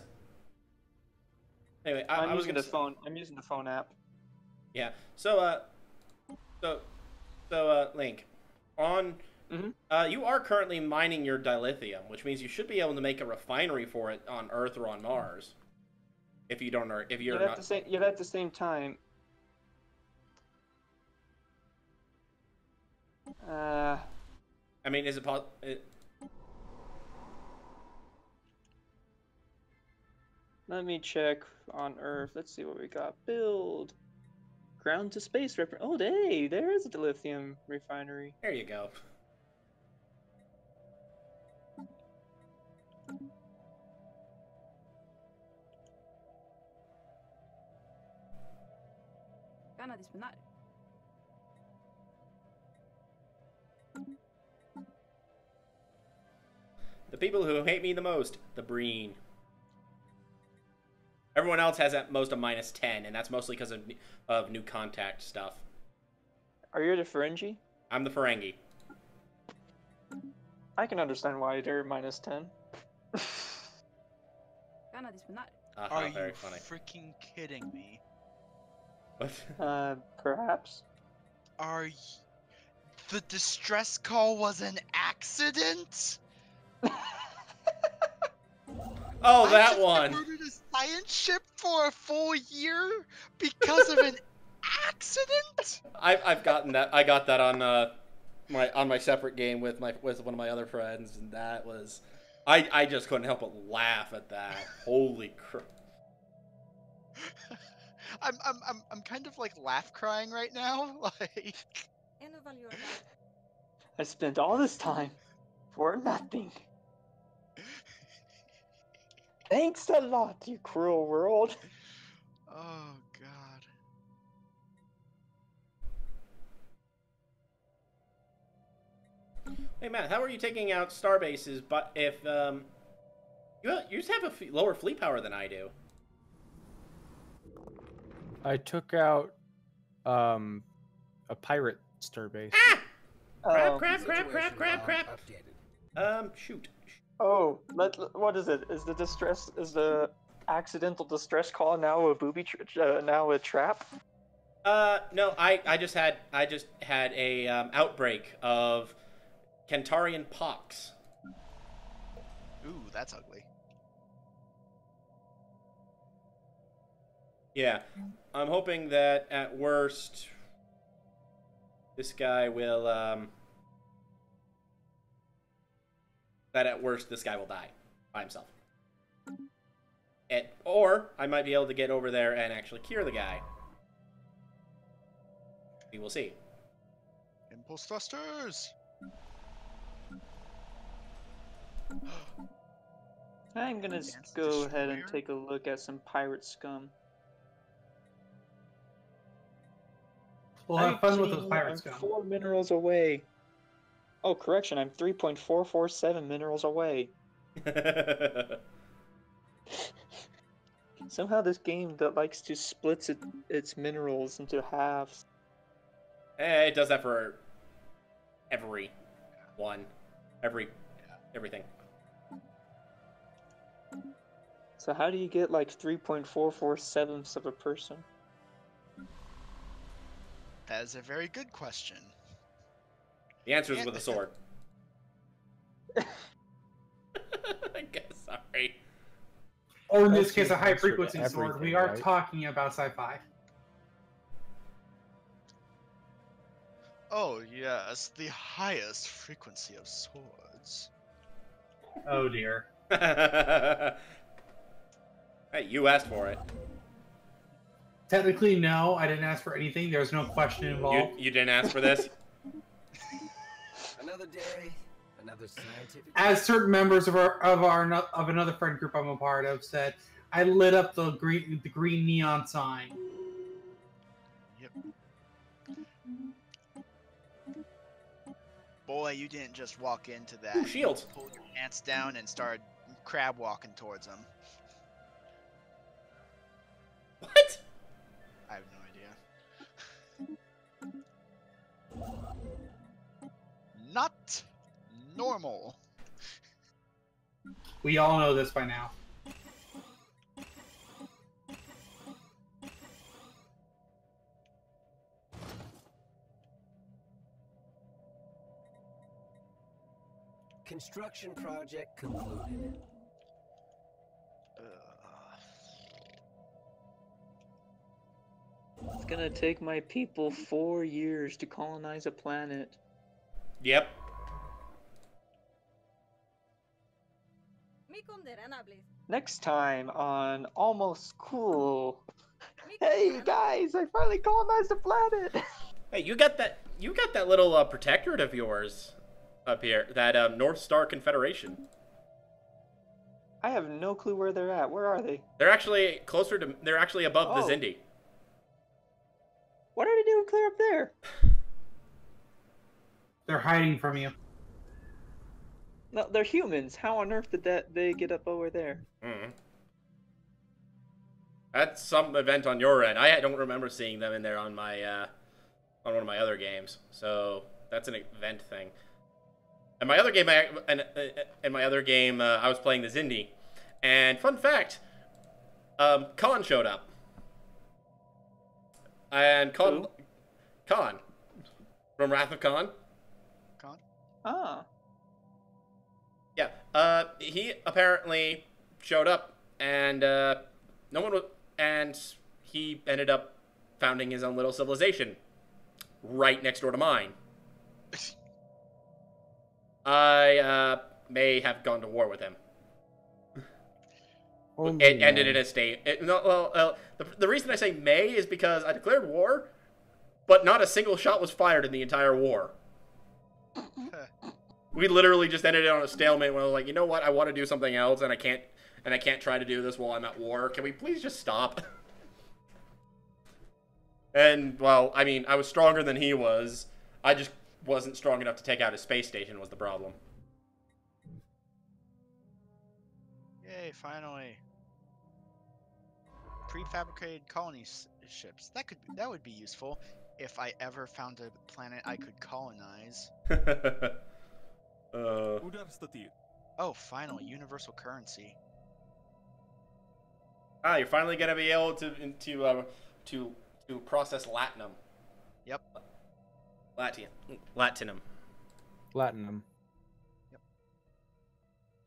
I'm was using gonna the phone. I'm using the phone app. Yeah. So Link, on you are currently mining your dilithium, which means you should be able to make a refinery for it on Earth or on Mars. If you don't, or if you're not. Yet at the same time. I mean, is it possible? Let me check on Earth. Let's see what we got. Build. Ground to space. Oh, hey, there is a dilithium refinery. There you go. The people who hate me the most, the Breen. Everyone else has at most a -10, and that's mostly because of new contact stuff. Are you the Ferengi? I'm the Ferengi. I can understand why they're -10. Are you very funny. freaking kidding me? What? Perhaps. The distress call was an accident? Oh, I that just one! diverted a science ship for a full year because of an accident? I've gotten that. I got that on my separate game with one of my other friends, and that was I just couldn't help but laugh at that. Holy crap! I'm kind of like laugh crying right now. Like I spent all this time for nothing. Thanks a lot, you cruel world. oh god. Hey Matt, how are you taking out star bases? But if you just have a lower fleet power than I do. I took out a pirate starbase. Ah! Oh. Crap! Situation log updated. Shoot. Oh, what is it? Is the accidental distress call now a now a trap? No, I just had a outbreak of Kentarian pox. Ooh, that's ugly. Yeah, I'm hoping that at worst, this guy will, die by himself. Or I might be able to get over there and actually cure the guy. We will see. Impulse thrusters! I'm gonna Advanced go ahead and destroyer? take a look at some pirate scum. We'll have fun with those 19, pirates, I'm go. 4 minerals away. Oh, correction, I'm 3.447 minerals away. Somehow this game that likes to split its minerals into halves. It does that for every one. Everything. So how do you get like 3.447ths of a person? That is a very good question. The answer is with a sword. I guess, sorry. Or in this That's case, the a high answer to frequency sword. We everything, are right? talking about sci-fi. Oh, yes, the highest frequency of swords. Oh dear. Hey, you asked for it. Technically, no, I didn't ask for anything. There was no question involved. You didn't ask for this? Another day, another scientific. As certain members of another friend group I'm a part of said, I lit up the green neon sign. Yep. Boy, you didn't just walk into that. Ooh, shields. You pulled your pants down and started crab walking towards them. What? I have no idea. Not normal. We all know this by now. Construction project concluded. It's gonna take my people 4 years to colonize a planet. Yep. Next time on Almost Cool. Hey guys, I finally colonized a planet! Hey, you got that little protectorate of yours up here, that North Star Confederation. I have no clue where they're at. Where are they? They're actually they're actually above the Oh. Zindi. What are they doing clear up there? They're hiding from you. No, they're humans. How on earth did they get up over there? Mm. That's some event on your end. I don't remember seeing them in there on my on one of my other games. So that's an event thing. And my other game, I was playing the Zindi, and fun fact, Khan showed up, and Khan from Wrath of Khan. Con? Ah. Yeah, he apparently showed up, and he ended up founding his own little civilization right next door to mine. I may have gone to war with him. It ended in a state. The reason I say may is because I declared war, but not a single shot was fired in the entire war. We literally just ended it on a stalemate when I was like, you know what, I want to do something else, and I can't try to do this while I'm at war. Can we please just stop? And, well, I mean, I was stronger than he was. I just wasn't strong enough to take out his space station was the problem. Yay, finally. Prefabricated colony ships. That would be useful if I ever found a planet I could colonize. Oh, finally, universal currency. You're finally gonna be able to process latinum. Yep. Latinum. Platinum.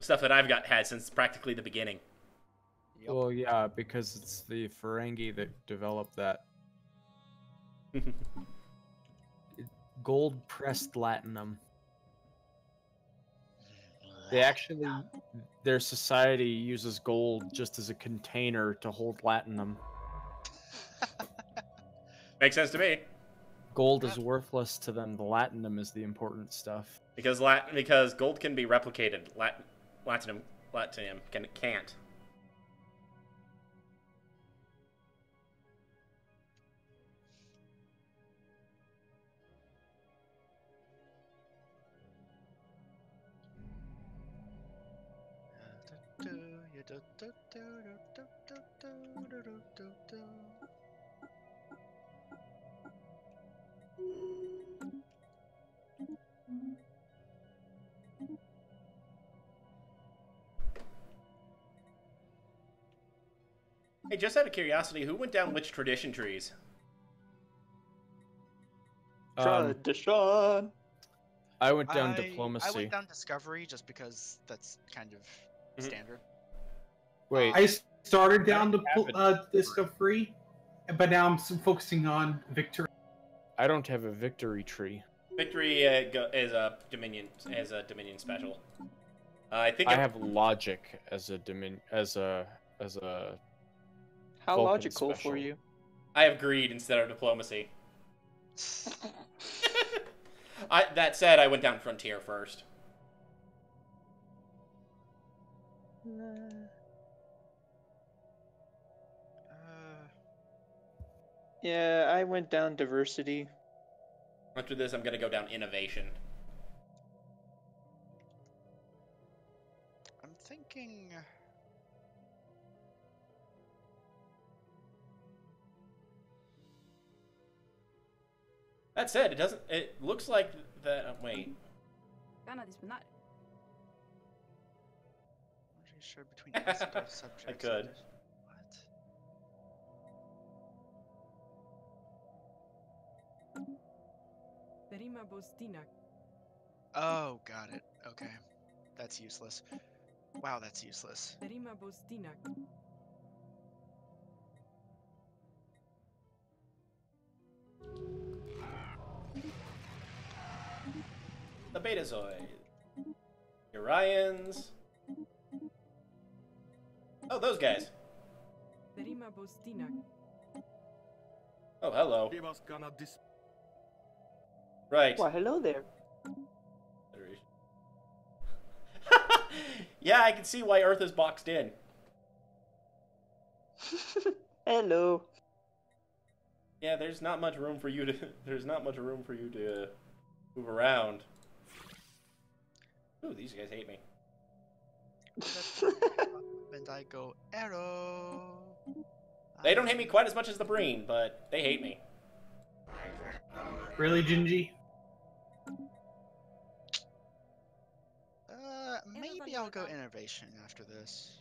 stuff that I've had since practically the beginning. Yep. Well, yeah, because it's the Ferengi that developed that. Gold pressed latinum. They actually, their society uses gold just as a container to hold latinum. Makes sense to me. Gold is worthless to them. The latinum is the important stuff. Because gold can be replicated. Latinum can't. Hey, just out of curiosity, who went down which tradition trees? Tradition. I went down diplomacy. I went down discovery just because that's kind of standard. Wait, I started I down don't have the discovery, but now I'm focusing on victory. I don't have a victory tree. Victory is a Dominion special. I think I have logic as a How Vulcan logical special. for you. I have greed instead of diplomacy. That said, I went down frontier first. Yeah, I went down diversity. After this, I'm gonna go down innovation. I'm thinking. That said, it doesn't. It looks like that. Wait. I'm not really sure between stuff subjects. I could. What? Oh, got it. Okay. That's useless. Wow, that's useless. The Betazoid. Urians. Oh, those guys. Oh, hello. Right. Why, hello there. Yeah, I can see why Earth is boxed in. Hello. Yeah, there's not much room for you to. There's not much room for you to move around. Ooh, these guys hate me. And I go arrow. They don't hate me quite as much as the Breen, but they hate me. Really, Gingy? Maybe I'll go innovation after this.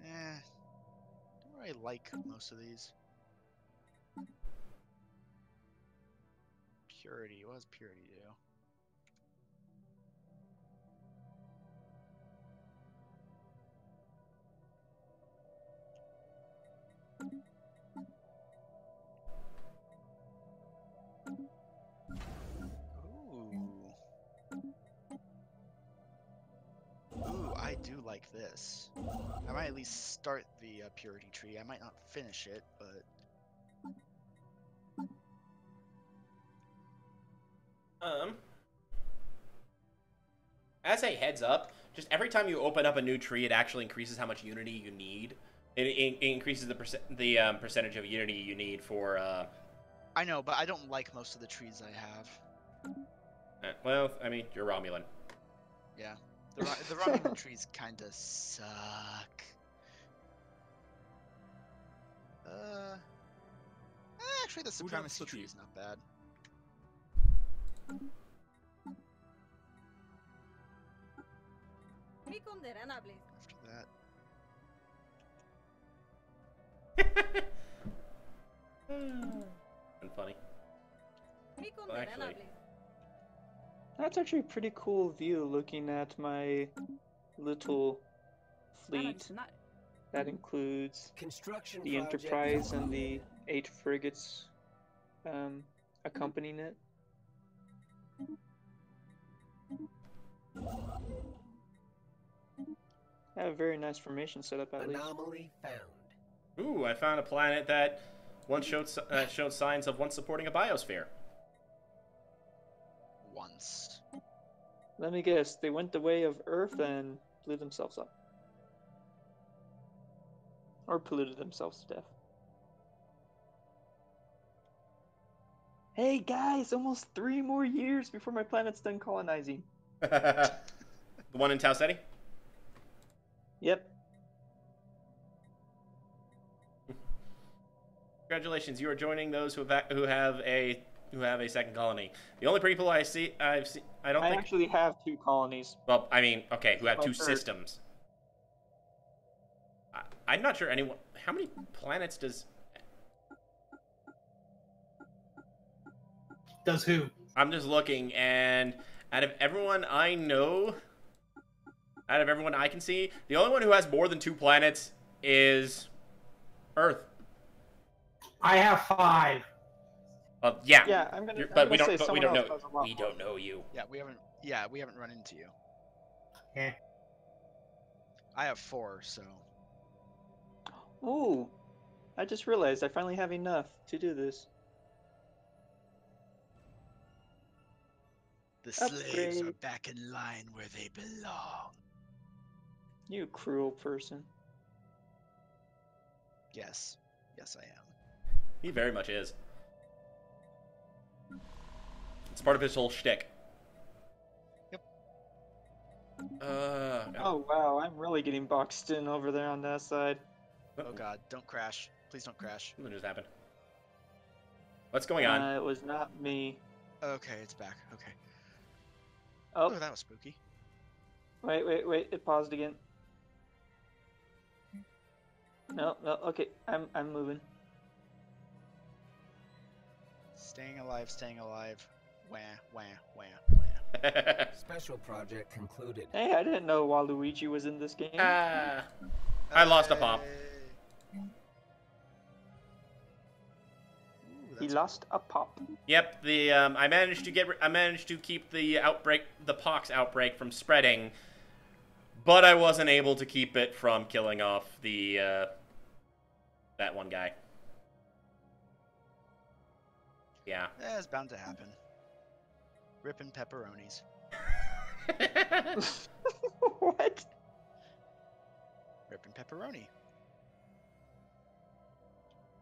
Don't really like most of these. Purity. What does purity do? Ooh, I do like this. I might at least start the purity tree. I might not finish it, but... As a heads up, just every time you open up a new tree, it actually increases how much unity you need. It increases the percentage of unity you need for. I know, but I don't like most of the trees I have. Well, I mean, you're Romulan. Yeah, the Romulan trees kind of suck. Actually, the supremacy tree is not bad. After that. And funny. Well, actually, That's actually a pretty cool view looking at my little fleet. That includes Construction the project Enterprise and completed. the 8 frigates accompanying it. I have a very nice formation set up at least. Anomaly found. Ooh, I found a planet that once showed signs of once supporting a biosphere. Once. Let me guess, they went the way of Earth and blew themselves up. Or polluted themselves to death. Hey guys, almost 3 more years before my planet's done colonizing. The one in Tau Ceti? Yep. Congratulations, you are joining those who have a second colony. The only people I don't I think. actually have 2 colonies. Well, I mean, okay, who have My 2 third. systems. I'm not sure anyone. How many planets does? Does who? I'm just looking, and out of everyone I know, out of everyone I can see, the only one who has more than 2 planets is Earth. I have 5. Yeah. Yeah, I'm gonna. But I'm we gonna don't. say But we someone don't else know. has a lot We more. don't know you. Yeah, we haven't run into you. Yeah. I have 4, so Ooh, I just realized I finally have enough to do this. the slaves are Upgrade. back in line where they belong. You cruel person. Yes. Yes, I am. He very much is. It's part of his whole shtick. Yep. Oh wow, I'm really getting boxed in over there on that side. Oh god, don't crash. Please don't crash. Something just happened. What's going on? It was not me. Okay, it's back. Okay. Oh, Oh, that was spooky. wait, it paused again. No, okay, I'm moving. Staying alive, staying alive. Wah, wah, wah, wah. Special project concluded. Hey, I didn't know Waluigi was in this game. I lost a pop. Ooh, He that's lost a pop. Yep. I managed to keep the pox outbreak from spreading, but I wasn't able to keep it from killing off that one guy. Yeah. Yeah, it's bound to happen. Ripping pepperonis. What? Ripping pepperoni.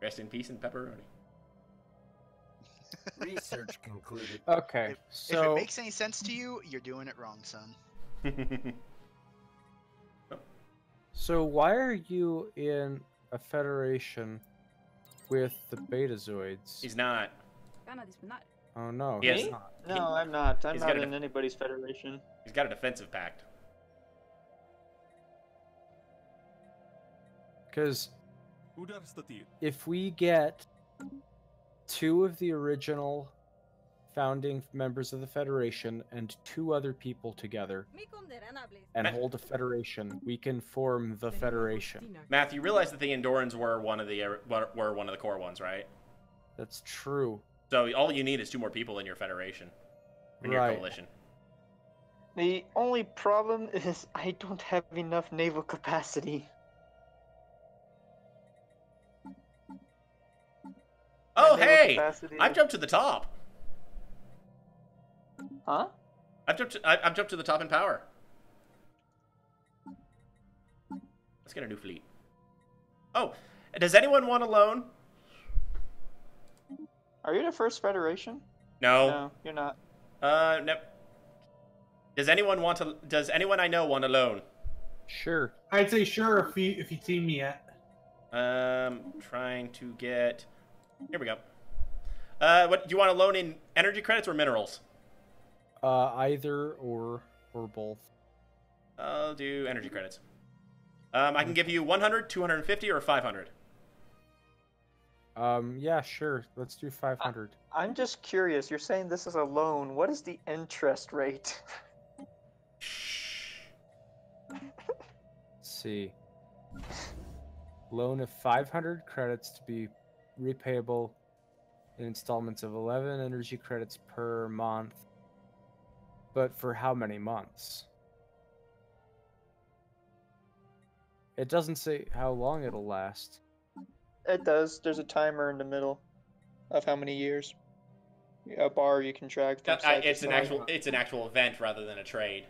Rest in peace and pepperoni. Research concluded. Okay, If so it makes any sense to you, you're doing it wrong, son. why are you in a federation with the Betazoids? He's not. Oh no, Yes. he's Me? not. No, I'm not. I'm he's not got a in anybody's federation. He's got a defensive pact. Because if we get 2 of the original founding members of the Federation and 2 other people together and hold a federation, we can form the Federation. Matthew, you realize that the Andorans were one of the core ones, right? That's true. So all you need is 2 more people in your federation, in your Right. coalition. The only problem is I don't have enough naval capacity. Oh, naval hey! capacity I've is- jumped to the top. Huh? I've jumped to the top in power. Let's get a new fleet. Oh, does anyone want a loan? Are you the first federation? No. No, you're not. No. Does anyone I know want a loan? Sure. I'd say sure if you seen me yet. Trying to get. Here we go. What do you want a loan in? Energy credits or minerals? Either or both. I'll do energy credits. I can give you 100, 250, or 500. Yeah, sure. Let's do 500. I'm just curious. You're saying this is a loan. What is the interest rate? Let's see. Loan of 500 credits to be repayable in installments of 11 energy credits per month. But for how many months? It doesn't say how long it'll last. It does. There's a timer in the middle of how many years. A bar you can drag from side to It's an side. actual event rather than a trade.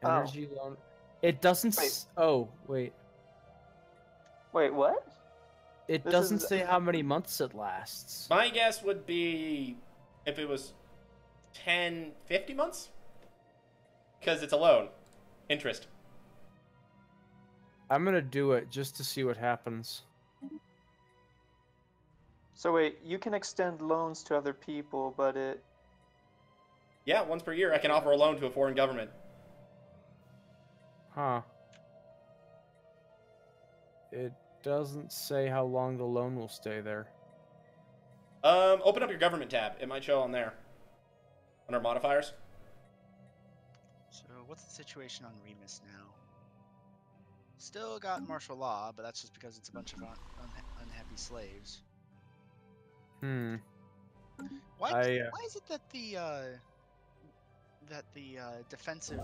Oh. Energy loan. It doesn't. Wait. Oh, wait. Wait, what? It This doesn't is- say how many months it lasts. My guess would be if it was 10, 50 months? Because it's a loan. Interest. I'm gonna do it just to see what happens. So wait, you can extend loans to other people, but it... Yeah, once per year I can offer a loan to a foreign government. Huh. It doesn't say how long the loan will stay there. Open up your government tab. It might show on there. Under modifiers. So what's the situation on Remus now? Still got martial law, but that's just because it's a bunch of unhappy slaves. Why I, why is it that the defensive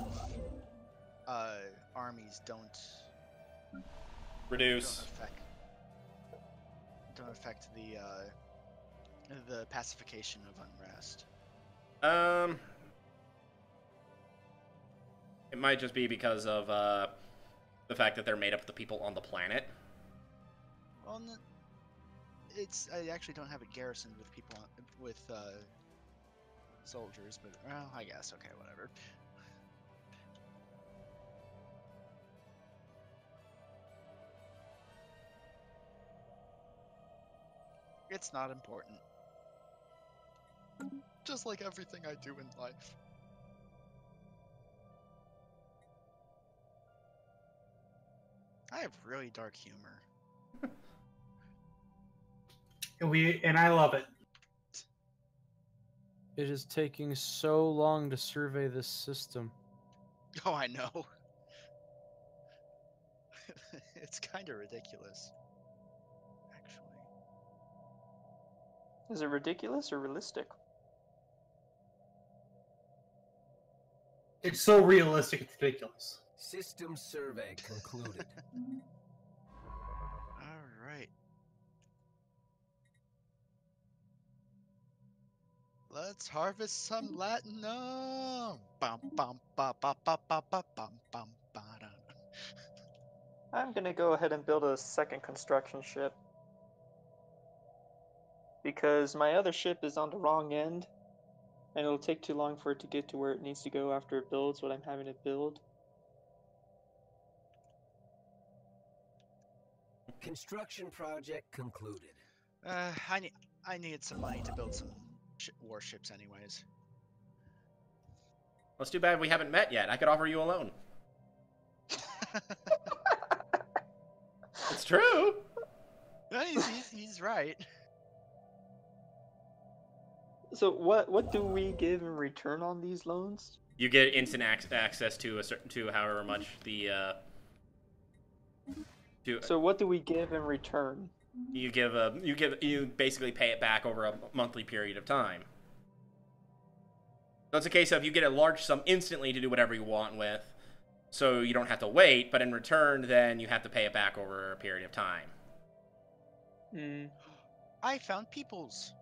armies don't Reduce. don't affect the pacification of unrest? It might just be because of the fact that they're made up of the people on the planet. Well, I actually don't have it garrisoned with people with soldiers, but well, I guess okay, whatever. It's not important. Just like everything I do in life. I have really dark humor. And I love it. It is taking so long to survey this system. Oh, I know. It's kind of ridiculous, actually. Is it ridiculous or realistic? It's so realistic, it's ridiculous. System survey concluded. All right. Let's harvest some latinum. Bum bum ba ba ba ba ba bum bum ba da. I'm gonna go ahead and build a second construction ship. Because my other ship is on the wrong end, and it'll take too long for it to get to where it needs to go after it builds what I'm having it build. Construction project concluded. I needed some money to build some warships, anyways. Well, it's too bad we haven't met yet. I could offer you a loan. It's true. No, he's right. So what do we give in return on these loans? You get instant access to however much the So what do we give in return? you basically pay it back over a monthly period of time. So it's a case of you get a large sum instantly to do whatever you want with, so you don't have to wait, but in return then you have to pay it back over a period of time. I found peoples.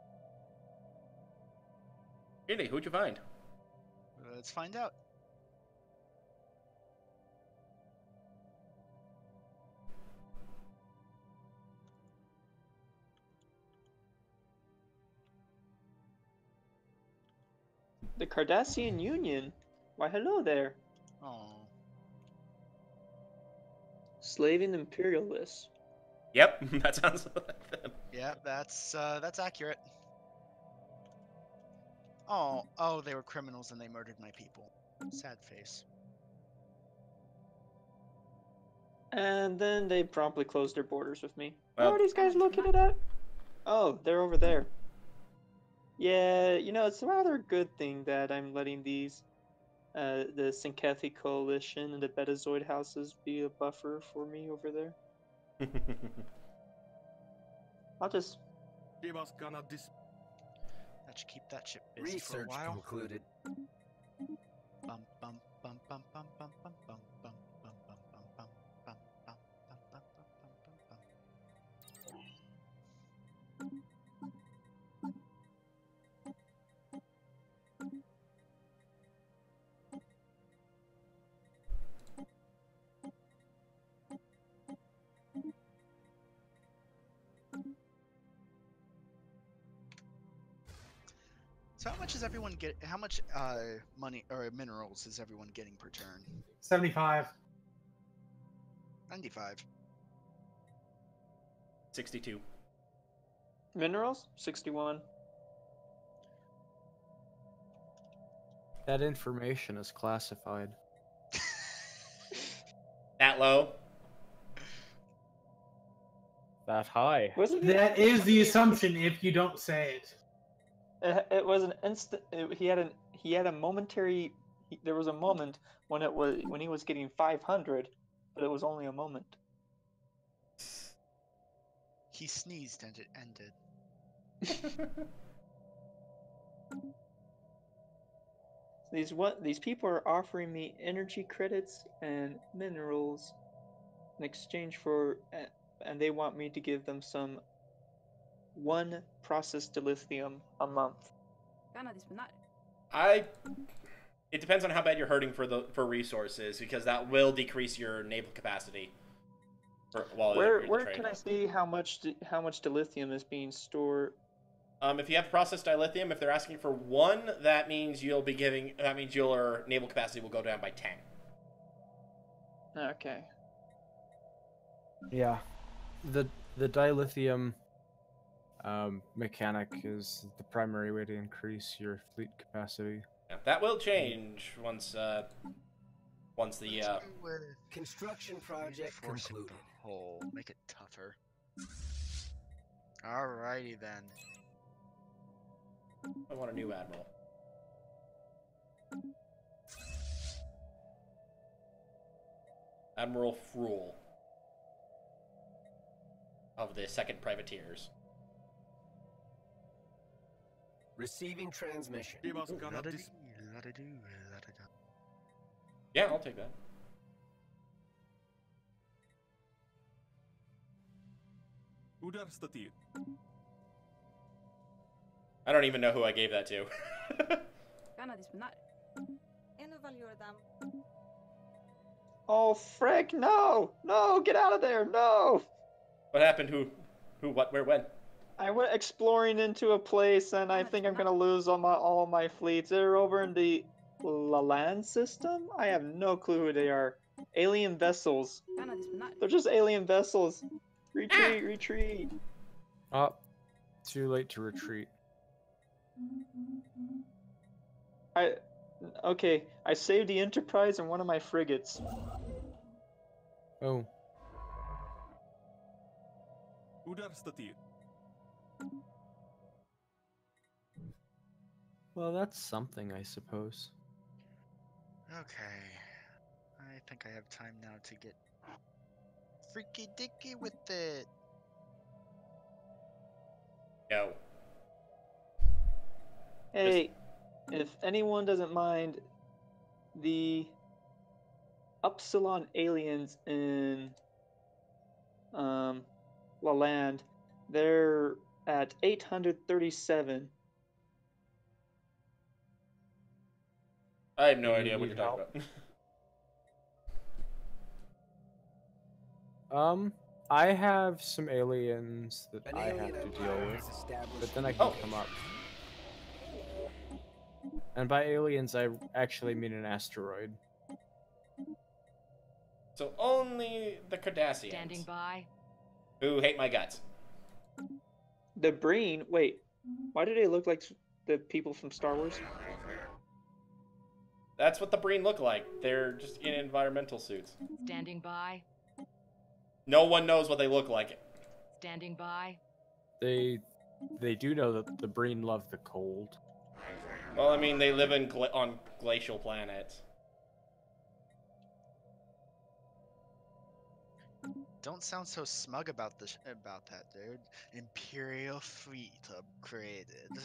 Really? Who'd you find? Let's find out. The Cardassian Union? Why hello there. Oh. Slaving imperialists. Yep, that sounds like them. Yeah, that's accurate. Oh, they were criminals and they murdered my people. Sad face. And then they promptly closed their borders with me. Well- What are these guys looking at? Oh, they're over there. Yeah, you know, it's a rather good thing that I'm letting these, the Synkethi Coalition and the Betazoid houses be a buffer for me over there. I'll just... That should keep that ship busy for a Research while. concluded. Bum bum bum bum bum bum bum bum bum bum bum bum bum bum bum bum bum bum bum bum. So how much is everyone get? How much money or minerals is everyone getting per turn? 75. 95. 62. Minerals? 61. That information is classified. That low? That high. Wasn't That is the assumption if you don't say it. it was an instant. He had a momentary. There was a moment when he was getting 500, but it was only a moment. He sneezed and it ended. These people are offering me energy credits and minerals in exchange for, and they want me to give them some 1 processed dilithium a month. It depends on how bad you're hurting for resources, because that will decrease your naval capacity. Where can I see how much dilithium is being stored? If you have processed dilithium, if they're asking for 1, that means your naval capacity will go down by 10. Okay. Yeah. The dilithium mechanic is the primary way to increase your fleet capacity. Yeah, that will change once the Construction project Force concluded. the hole. Make it tougher. Alrighty then. I want a new admiral. Admiral Fruel of the 2nd Privateers. Receiving transmission. Yeah, I'll take that. I don't even know who I gave that to. Oh frick! No! No! Get out of there! No! What happened? Who, what, where, when? I went exploring into a place, and I think I'm gonna lose all my fleets. They're over in the Laland system. I have no clue who they are. Alien vessels. They're just alien vessels. Retreat! Retreat! Oh, too late to retreat. Okay, I saved the Enterprise and one of my frigates. Oh. Well, that's something, I suppose. Okay. I think I have time now to get freaky dicky with it. No. Hey, if anyone doesn't mind, the Upsilon aliens in Laland, they're at 837. I have no You idea what need you're talking about. I have some aliens that An I have alien to empire deal with, is established. but then I can Oh. come up. And by aliens, I actually mean an asteroid. So only the Cardassians, Standing by. who hate my guts. The Breen, wait, why do they look like the people from Star Wars? That's what the Breen look like. They're just in environmental suits. Standing by. No one knows what they look like. Standing by. They They do know that the Breen love the cold. Well, I mean, they live on glacial planets. Don't sound so smug about about that, dude. Imperial fleet upgraded.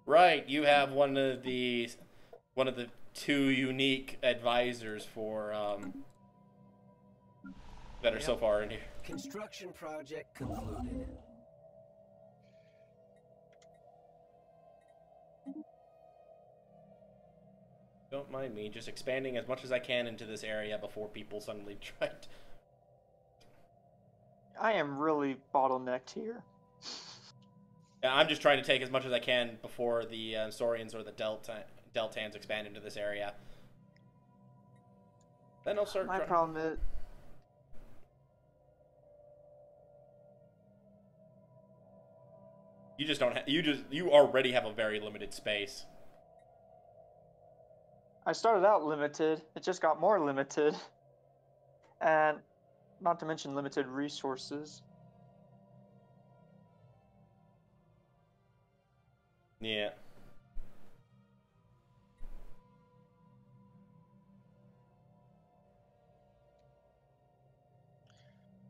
Right, you have one of the two unique advisors for that are so far in here. Construction project concluded. Don't mind me, just expanding as much as I can into this area before people suddenly try to... I am really bottlenecked here. Yeah, I'm just trying to take as much as I can before the Saurians or the Deltans expand into this area. Then I'll start. My problem is, You just don't. You already have a very limited space. I started out limited. It just got more limited, and not to mention limited resources. Yeah.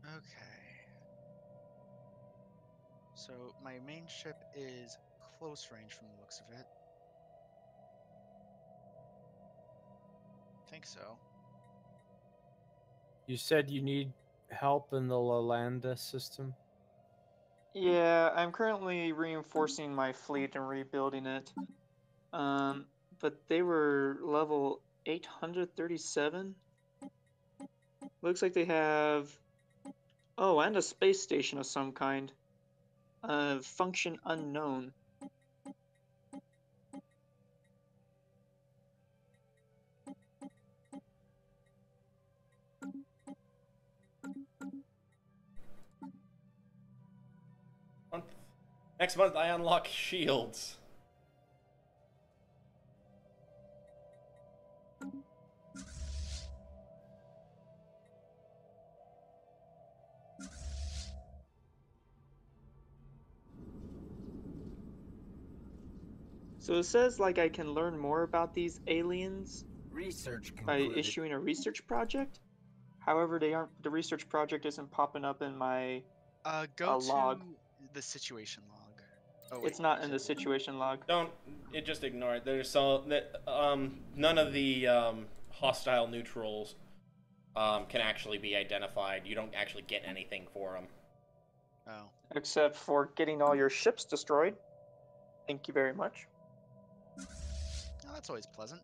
Okay. So my main ship is close range from the looks of it. Think so. You said you need help in the Lalanda system? Yeah, I'm currently reinforcing my fleet and rebuilding it. But they were level 837. Looks like they have, oh, and a space station of some kind. Function unknown. Next month I unlock shields. So it says like I can learn more about these aliens Research by concluded. issuing a research project. However, the research project isn't popping up in my Go log. to the situation log. Oh, It's wait, not is in it- the situation log. Just ignore it. There's none of the hostile neutrals can actually be identified. You don't actually get anything for them. Oh. Except for getting all your ships destroyed. Thank you very much. Oh, that's always pleasant.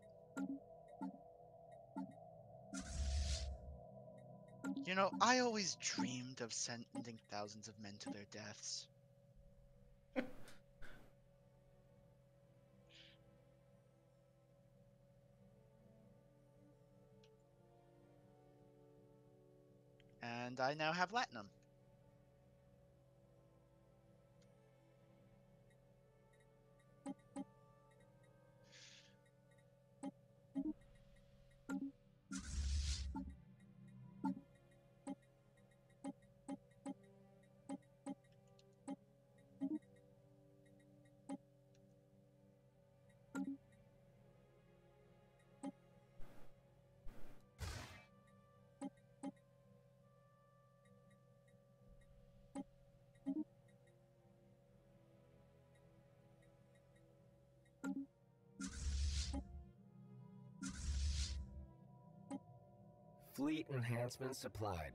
You know, I always dreamed of sending thousands of men to their deaths. And I now have Latinum. Fleet enhancement supplied.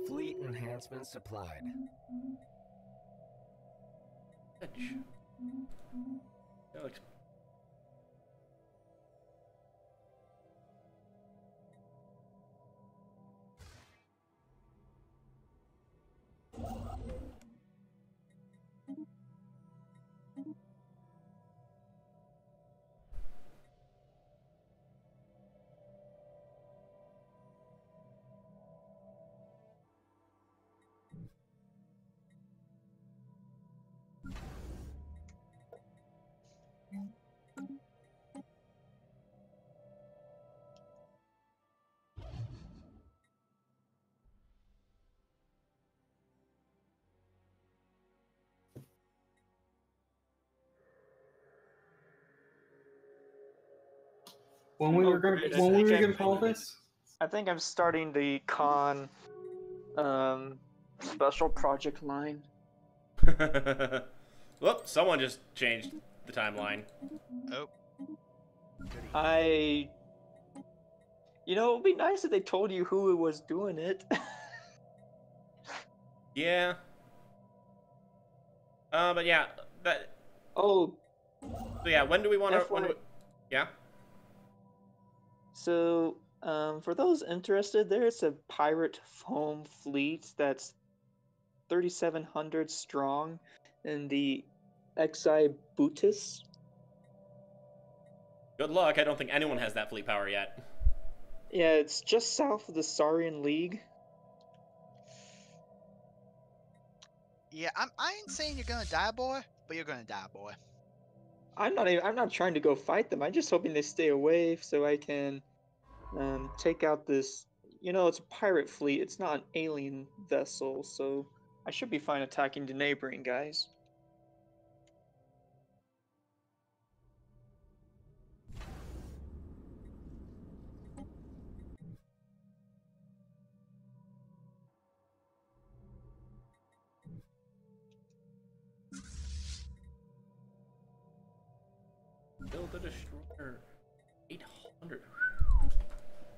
Fleet enhancement supplied. That looks... When we were gonna call this? I think I'm starting the con special project line. Whoop! Someone just changed the timeline. Oh. Goody. You know, it'd be nice if they told you who was doing it. Yeah. But yeah, that. Oh. So yeah, when do we want to? Yeah. So, for those interested, there's a pirate home fleet that's 3,700 strong in the Exhibutus. Good luck. I don't think anyone has that fleet power yet. Yeah, it's just south of the Saurian League. Yeah, I ain't saying you're gonna die, boy, but you're gonna die, boy. I'm not trying to go fight them. I'm just hoping they stay away so I can take out this. You know, it's a pirate fleet. It's not an alien vessel, so I should be fine attacking the neighboring guys. Build a destroyer. 800.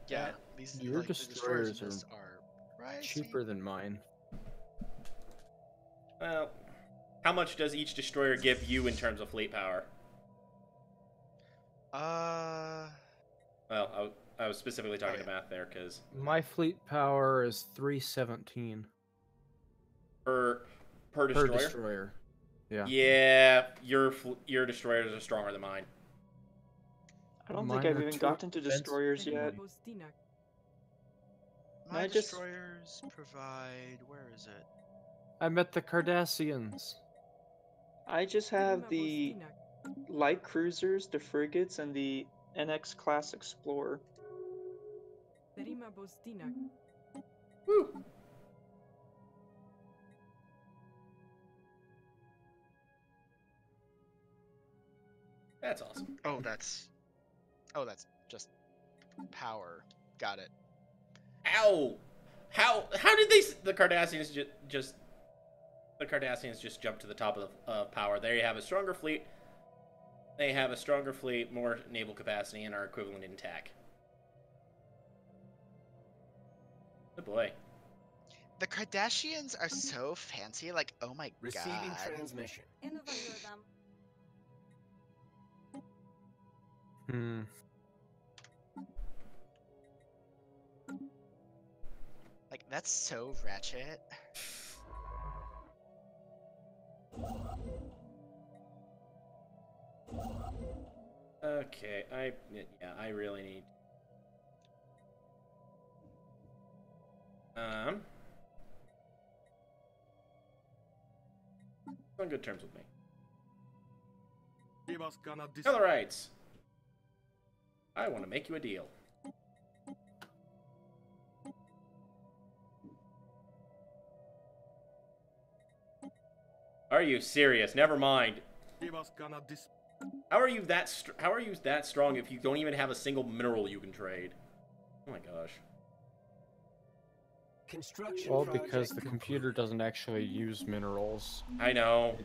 Yeah, these Your like, the destroyers in this are right cheaper than mine. Well, how much does each destroyer give you in terms of fleet power? Well, I was specifically talking to math there, because My fleet power is 317 per per destroyer. destroyer. Yeah. Yeah, your destroyers are stronger than mine. I don't Mine think I've are even too gotten to expensive. destroyers yet. My I just- destroyers provide. Where is it? I met the Cardassians. I just have the light cruisers, the frigates, and the NX class explorer. Woo. That's awesome. Oh, that's just power. Got it. Ow! How did the Cardassians just jump to the top of power? There you have a stronger fleet. They have a stronger fleet, more naval capacity, and are equivalent in tech. Good boy. The Kardashians are so fancy. Like, oh my Receiving god. transmission. Hmm. Like, that's so ratchet. Okay, I really need. On good terms with me. Stellarites, I want to make you a deal. Are you serious? Never mind. How are you that strong if you don't even have a single mineral you can trade? Oh my gosh. Construction Well, because project the computer doesn't actually use minerals. I know.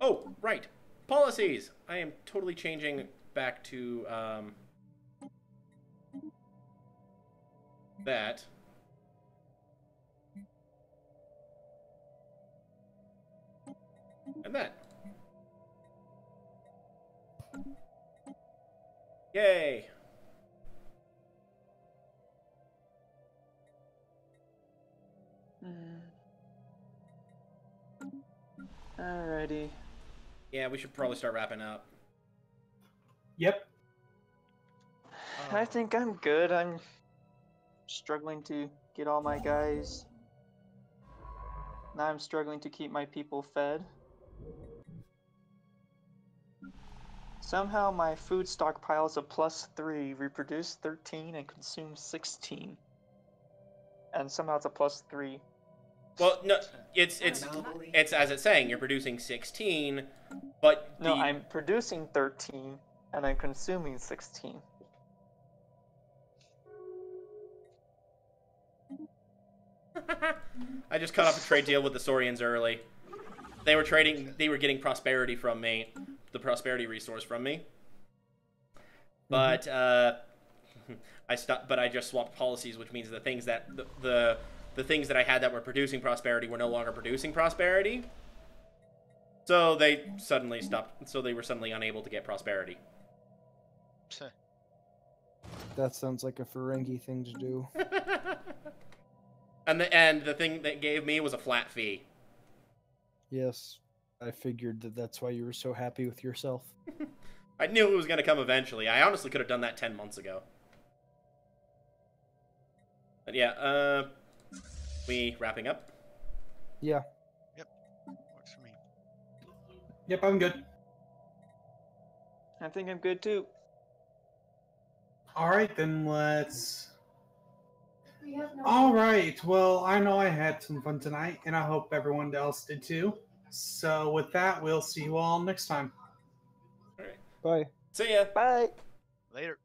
Oh, right. Policies. I am totally changing back to that. And that. Yay. Alrighty. Yeah, we should probably start wrapping up. Yep. I think I'm good. I'm struggling to get all my guys. Now I'm struggling to keep my people fed. Somehow my food stockpile is a +3, reproduce 13, and consume 16. And somehow it's a +3. Well, no, it's as it's saying, you're producing 16, but No, I'm producing 13, and I'm consuming 16. I just cut off a trade deal with the Saurians early. They were trading. They were getting prosperity from me, the prosperity resource from me. But I stopped. But I just swapped policies, which means the things that the things that I had that were producing prosperity were no longer producing prosperity. So they suddenly stopped. So they were suddenly unable to get prosperity. That sounds like a Ferengi thing to do. And the thing that gave me was a flat fee. Yes, I figured that's why you were so happy with yourself. I knew it was going to come eventually. I honestly could have done that 10 months ago. But yeah, we wrapping up? Yeah. Yep. Works for me. Yep, I'm good. I think I'm good too. All right, then let's. All right. Well, I know I had some fun tonight, and I hope everyone else did too. So with that, we'll see you all next time. All right. Bye. See ya. Bye. Later.